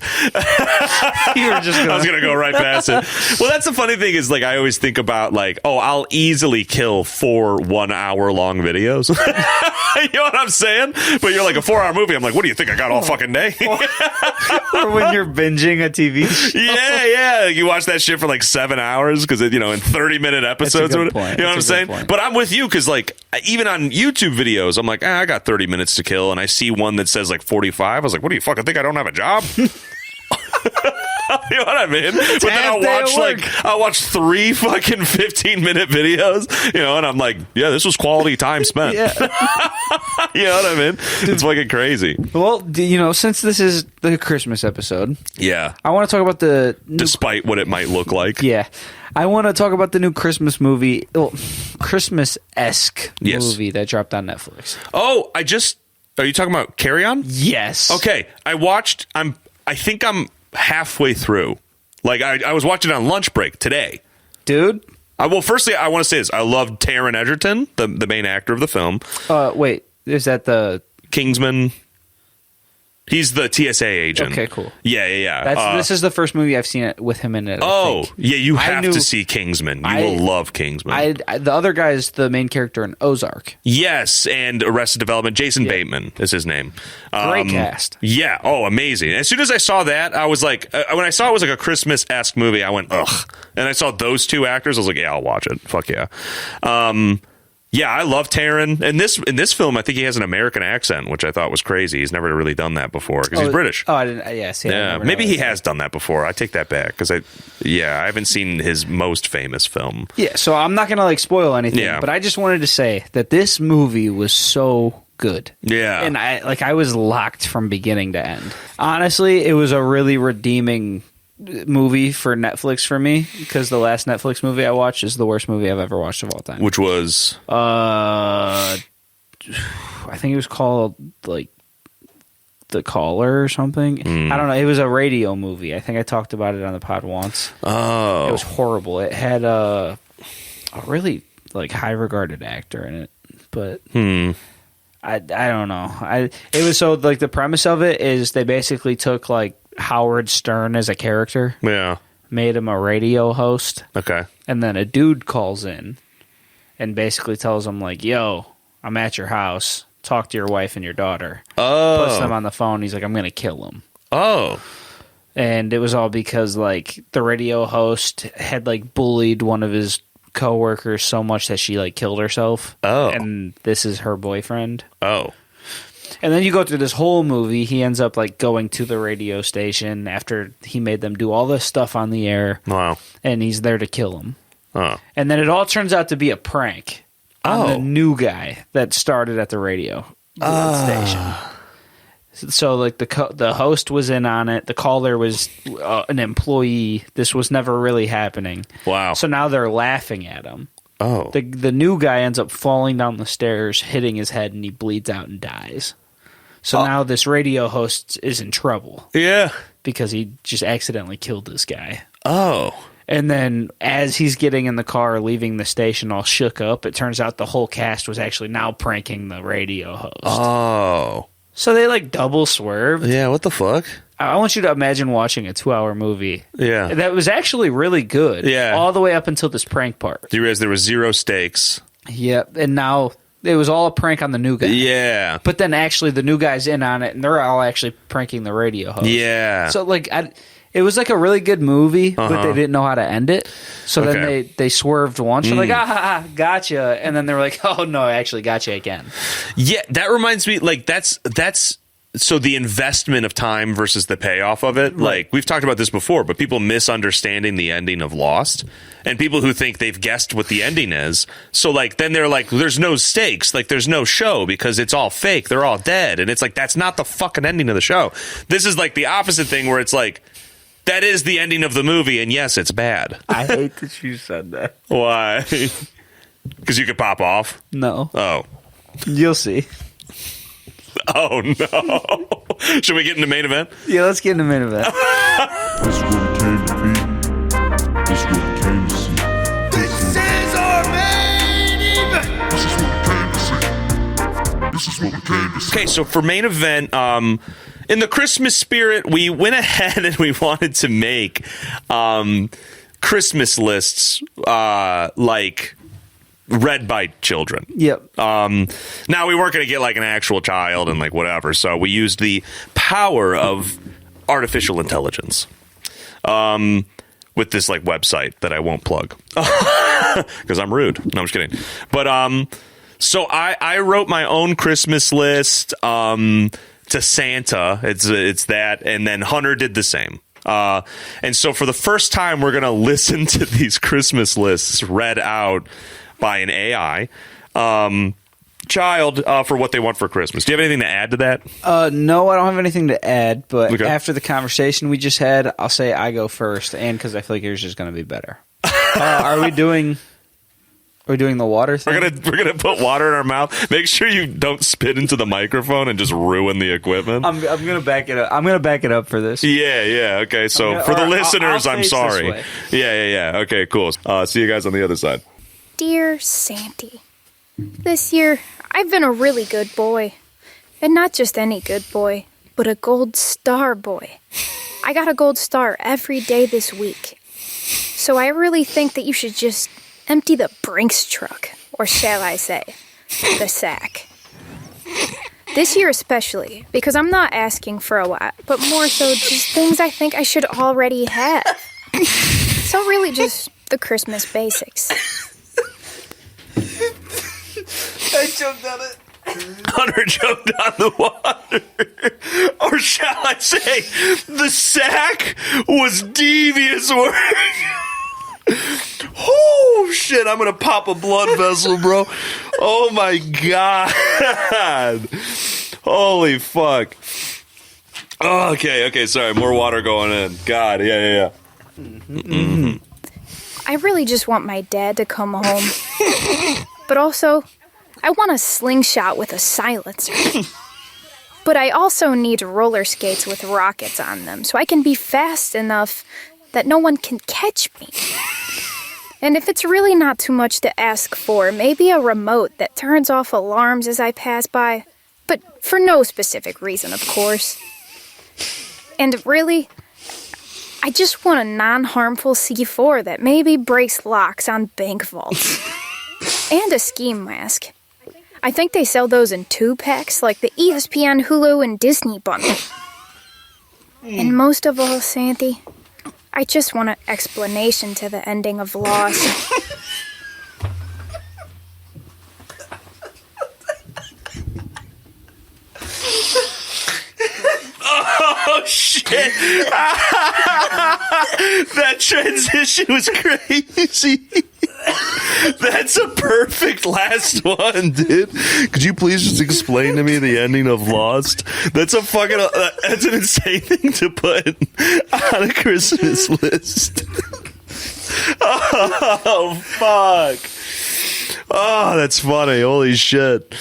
You were just I was going to go right past it. Well, that's the funny thing is, like, I always think about, like, oh, I'll easily kill 4 1-hour-long videos. You know what I'm saying? But you're like, a 4-hour movie. I'm like, what do you think? I got all fucking day? Or when you're binging a TV show. Yeah. You watch that shit for like 7 hours because, you know, in 30-minute episodes. You know what I'm saying? But I'm with you because, like, even on YouTube videos, I'm like, I got 30 minutes to kill. And I see one that says like 45. I was like, what do you fucking think? I don't have a job? You know what I mean? But then I'll watch 3 fucking 15-minute videos, you know, and I'm like, yeah, this was quality time spent. You know what I mean? It's fucking crazy. Well, you know, since this is the Christmas episode, I want to talk about the despite what it might look like. Yeah. I want to talk about the new Christmas movie, Christmas-esque movie that dropped on Netflix. Oh, are you talking about Carry On? Yes. Okay. I think I'm halfway through. Like, I was watching it on lunch break today. Dude. Firstly, I want to say this. I love Taron Egerton, the main actor of the film. Wait. Is that the... Kingsman... He's the TSA agent. Okay, cool. Yeah. This is the first movie I've seen it with him in it. Yeah, you have to see Kingsman. You will love Kingsman. The other guy is the main character in Ozark. Yes, and Arrested Development. Jason Bateman is his name. Great cast. Yeah. Oh, amazing. As soon as I saw that, I was like, when I saw it was like a Christmas-esque movie, I went, ugh. And I saw those 2 actors, I was like, yeah, I'll watch it. Fuck yeah. Yeah, I love Taron. In this film, I think he has an American accent, which I thought was crazy. He's never really done that before because he's British. Oh, I didn't. Yes, yeah. Maybe he has done that before. I take that back because I haven't seen his most famous film. Yeah, so I'm not gonna like spoil anything. Yeah. But I just wanted to say that this movie was so good. Yeah, and I was locked from beginning to end. Honestly, it was a really redeeming movie for Netflix for me because the last Netflix movie I watched is the worst movie I've ever watched of all time. Which was I think it was called like The Caller or something. I don't know. It was a radio movie. I think I talked about it on the pod once. Oh, it was horrible. It had a really like high regarded actor in it, but I don't know. It was so like the premise of it is they basically took like Howard Stern as a character. Yeah. Made him a radio host. Okay. And then a dude calls in and basically tells him like, yo, I'm at your house. Talk to your wife and your daughter. Oh. Puts them on the phone. He's like, I'm going to kill them. Oh. And it was all because like the radio host had like bullied one of his coworkers so much that she like killed herself. Oh. And this is her boyfriend. Oh. And then you go through this whole movie. He ends up like going to the radio station after he made them do all this stuff on the air. Wow. And he's there to kill him. Oh. And then it all turns out to be a prank on the new guy that started at the radio station. So like the host was in on it. The caller was an employee. This was never really happening. Wow. So now they're laughing at him. Oh. The new guy ends up falling down the stairs, hitting his head, and he bleeds out and dies. So now this radio host is in trouble. Yeah. Because he just accidentally killed this guy. Oh. And then as he's getting in the car, leaving the station all shook up, it turns out the whole cast was actually now pranking the radio host. Oh. So they like double swerved. Yeah, what the fuck? I want you to imagine watching a 2-hour movie. Yeah. That was actually really good. Yeah. All the way up until this prank part. You realize there was 0 stakes. Yep. And now it was all a prank on the new guy. Yeah. But then actually the new guy's in on it, and they're all actually pranking the radio host. Yeah. So like it was like a really good movie, but they didn't know how to end it. So then they swerved once. They're like, gotcha. And then they were like, oh, no, I actually gotcha again. Yeah, that reminds me, like, that's so the investment of time versus the payoff of it, like we've talked about this before, but people misunderstanding the ending of Lost, and people who think they've guessed what the ending is. So like then they're like, there's no stakes, like there's no show because it's all fake. They're all dead, and it's like that's not the fucking ending of the show. This is like the opposite thing where it's like that is the ending of the movie, and yes, it's bad. I hate that you said that. Why? Because you could pop off. No. Oh, you'll see. Oh no! Should we get into main event? Yeah, let's get into main event. This is what it came to be. This is what it came to see. This is our main event. This is what it came to see. This is what it came to see. Okay, so for main event, in the Christmas spirit, we went ahead and we wanted to make Christmas lists like read by children. Yep. Now we weren't going to get like an actual child and like whatever, so we used the power of artificial intelligence with this like website that I won't plug because I'm rude. No, I'm just kidding. But so I wrote my own Christmas list to Santa. It's that, and then Hunter did the same. And so for the first time, we're going to listen to these Christmas lists read out by an AI child for what they want for Christmas. Do you have anything to add to that? No, I don't have anything to add, but Okay. after the conversation we just had, I'll say I go first, and because I feel like yours is going to be better. Are we doing the water thing? We're gonna put water in our mouth. Make sure you don't spit into the microphone and just ruin the equipment. I'm gonna back it up. I'm gonna back it up for this. Yeah. Okay, so for the listeners, I'm sorry. Yeah. Okay, cool. See you guys on the other side. Dear Santy, this year I've been a really good boy. And not just any good boy, but a gold star boy. I got a gold star every day this week. So I really think that you should just empty the Brinks truck, or shall I say, the sack. This year especially, because I'm not asking for a lot, but more so just things I think I should already have. So really just the Christmas basics. I choked on it. Hunter choked on the water. Or shall I say, the sack was devious work. Oh, shit, I'm going to pop a blood vessel, bro. Oh, my God. Holy fuck. Oh, okay, sorry. More water going in. God, yeah. Mm-hmm. I really just want my dad to come home. But also, I want a slingshot with a silencer. But I also need roller skates with rockets on them, so I can be fast enough that no one can catch me. And if it's really not too much to ask for, maybe a remote that turns off alarms as I pass by. But for no specific reason, of course. And really, I just want a non-harmful C4 that maybe breaks locks on bank vaults. And a ski mask. I think they sell those in 2-packs, like the ESPN, Hulu, and Disney bundle. And most of all, Santy, I just want an explanation to the ending of Lost. Oh, shit. That transition was crazy. That's a perfect last one, dude. Could you please just explain to me the ending of Lost? That's a fucking that's an insane thing to put on a Christmas list. Oh, fuck. Oh, that's funny. Holy shit.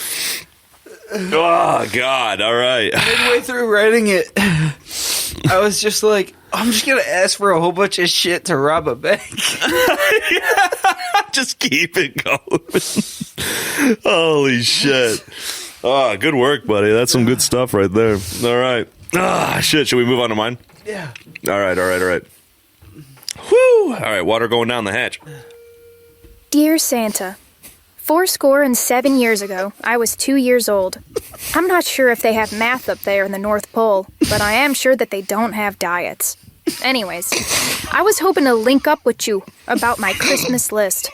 Oh, God. All right. Midway through writing it, I was just like, I'm just going to ask for a whole bunch of shit to rob a bank. Just keep it going. Holy shit. Oh, good work, buddy. That's some good stuff right there. All right. Ah, shit. Should we move on to mine? Yeah. All right. Whew. All right. Water going down the hatch. Dear Santa, 7 years ago, I was 2 years old. I'm not sure if they have math up there in the North Pole, but I am sure that they don't have diets. Anyways, I was hoping to link up with you about my Christmas list.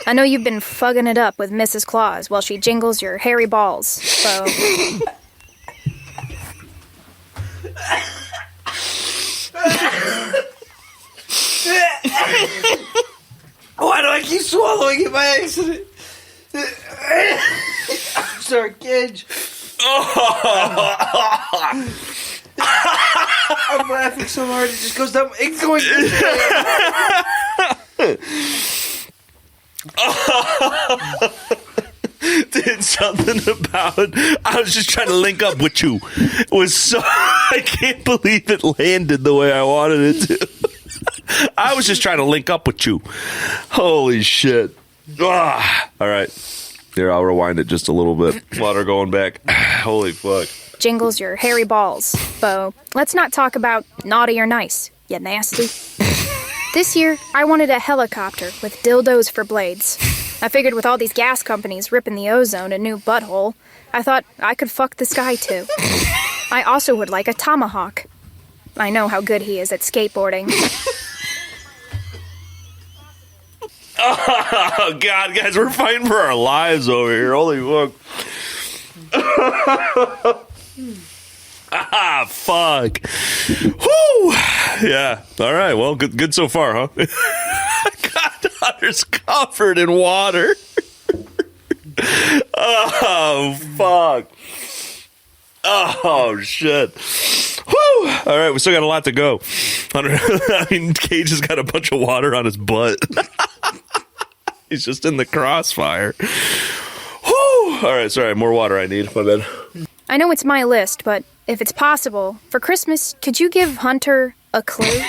I know you've been fugging it up with Mrs. Claus while she jingles your hairy balls, so... Why do I keep swallowing it by accident? I'm sorry, Gage. I'm laughing so hard it just goes down. It's going Dude, something about I was just trying to link up with you. It was so I can't believe it landed the way I wanted it to. I was just trying to link up with you. Holy shit. All right. Here, I'll rewind it just a little bit. Water going back. Holy fuck. Jingles your hairy balls. Bo, let's not talk about naughty or nice, you nasty. This year, I wanted a helicopter with dildos for blades. I figured with all these gas companies ripping the ozone a new butthole, I thought I could fuck the sky too. I also would like a tomahawk. I know how good he is at skateboarding. Oh, God, guys, we're fighting for our lives over here. Holy fuck. Fuck. Whew. Yeah. All right. Well, good so far, huh? Godfather's covered in water. Oh, fuck. Oh, shit. Whew. All right. We still got a lot to go. I mean, Cage has got a bunch of water on his butt. He's just in the crossfire. Whew. All right. Sorry. More water I need. My bad. I know it's my list, but if it's possible, for Christmas, could you give Hunter a clue?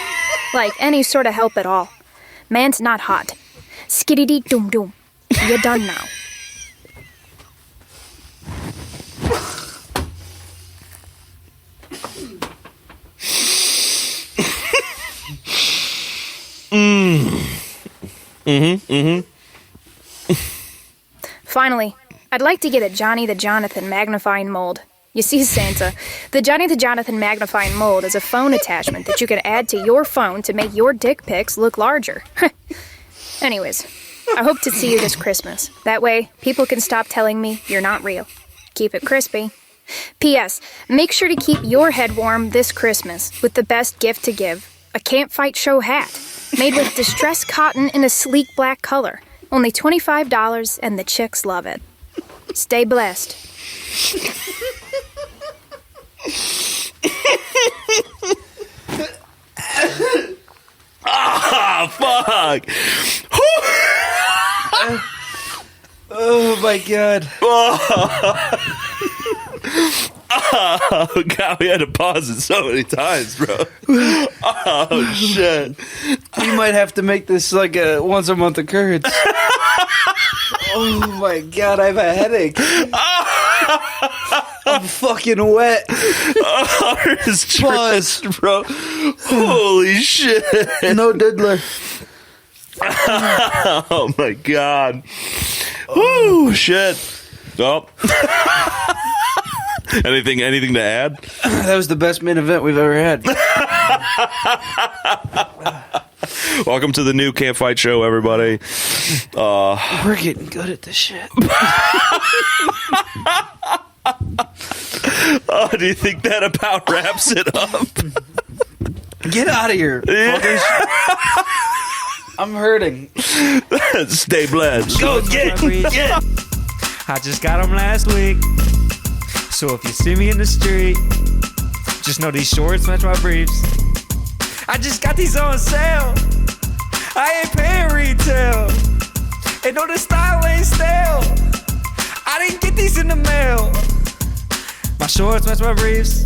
Like any sort of help at all. Man's not hot. Skiddy doom doom. You're done now. Finally, I'd like to get a Johnny the Jonathan magnifying mold. You see, Santa, the Johnny the Jonathan magnifying mold is a phone attachment that you can add to your phone to make your dick pics look larger. Anyways, I hope to see you this Christmas. That way, people can stop telling me you're not real. Keep it crispy. P.S. Make sure to keep your head warm this Christmas with the best gift to give, a Can't Fight Show hat, made with distressed cotton in a sleek black color. Only $25 and the chicks love it. Stay blessed. Fuck. Oh, my God. Oh, God, we had to pause it so many times, bro. Oh, shit. We might have to make this like a once-a-month occurrence. Oh, my God, I have a headache. I'm fucking wet. It's stressed, bro. Holy shit. No diddler. Oh, my God. Woo, shit. Oh. Anything to add? That was the best main event we've ever had. Welcome to the new Can't Fight Show, everybody. We're getting good at this shit. Do you think that about wraps it up? Get out of here, fuckers. I'm hurting. Stay blessed. Go get. I just got them last week. So if you see me in the street, just know these shorts match my briefs. I just got these on sale. I ain't paying retail. And no, the style ain't stale. I didn't get these in the mail. My shorts match my briefs.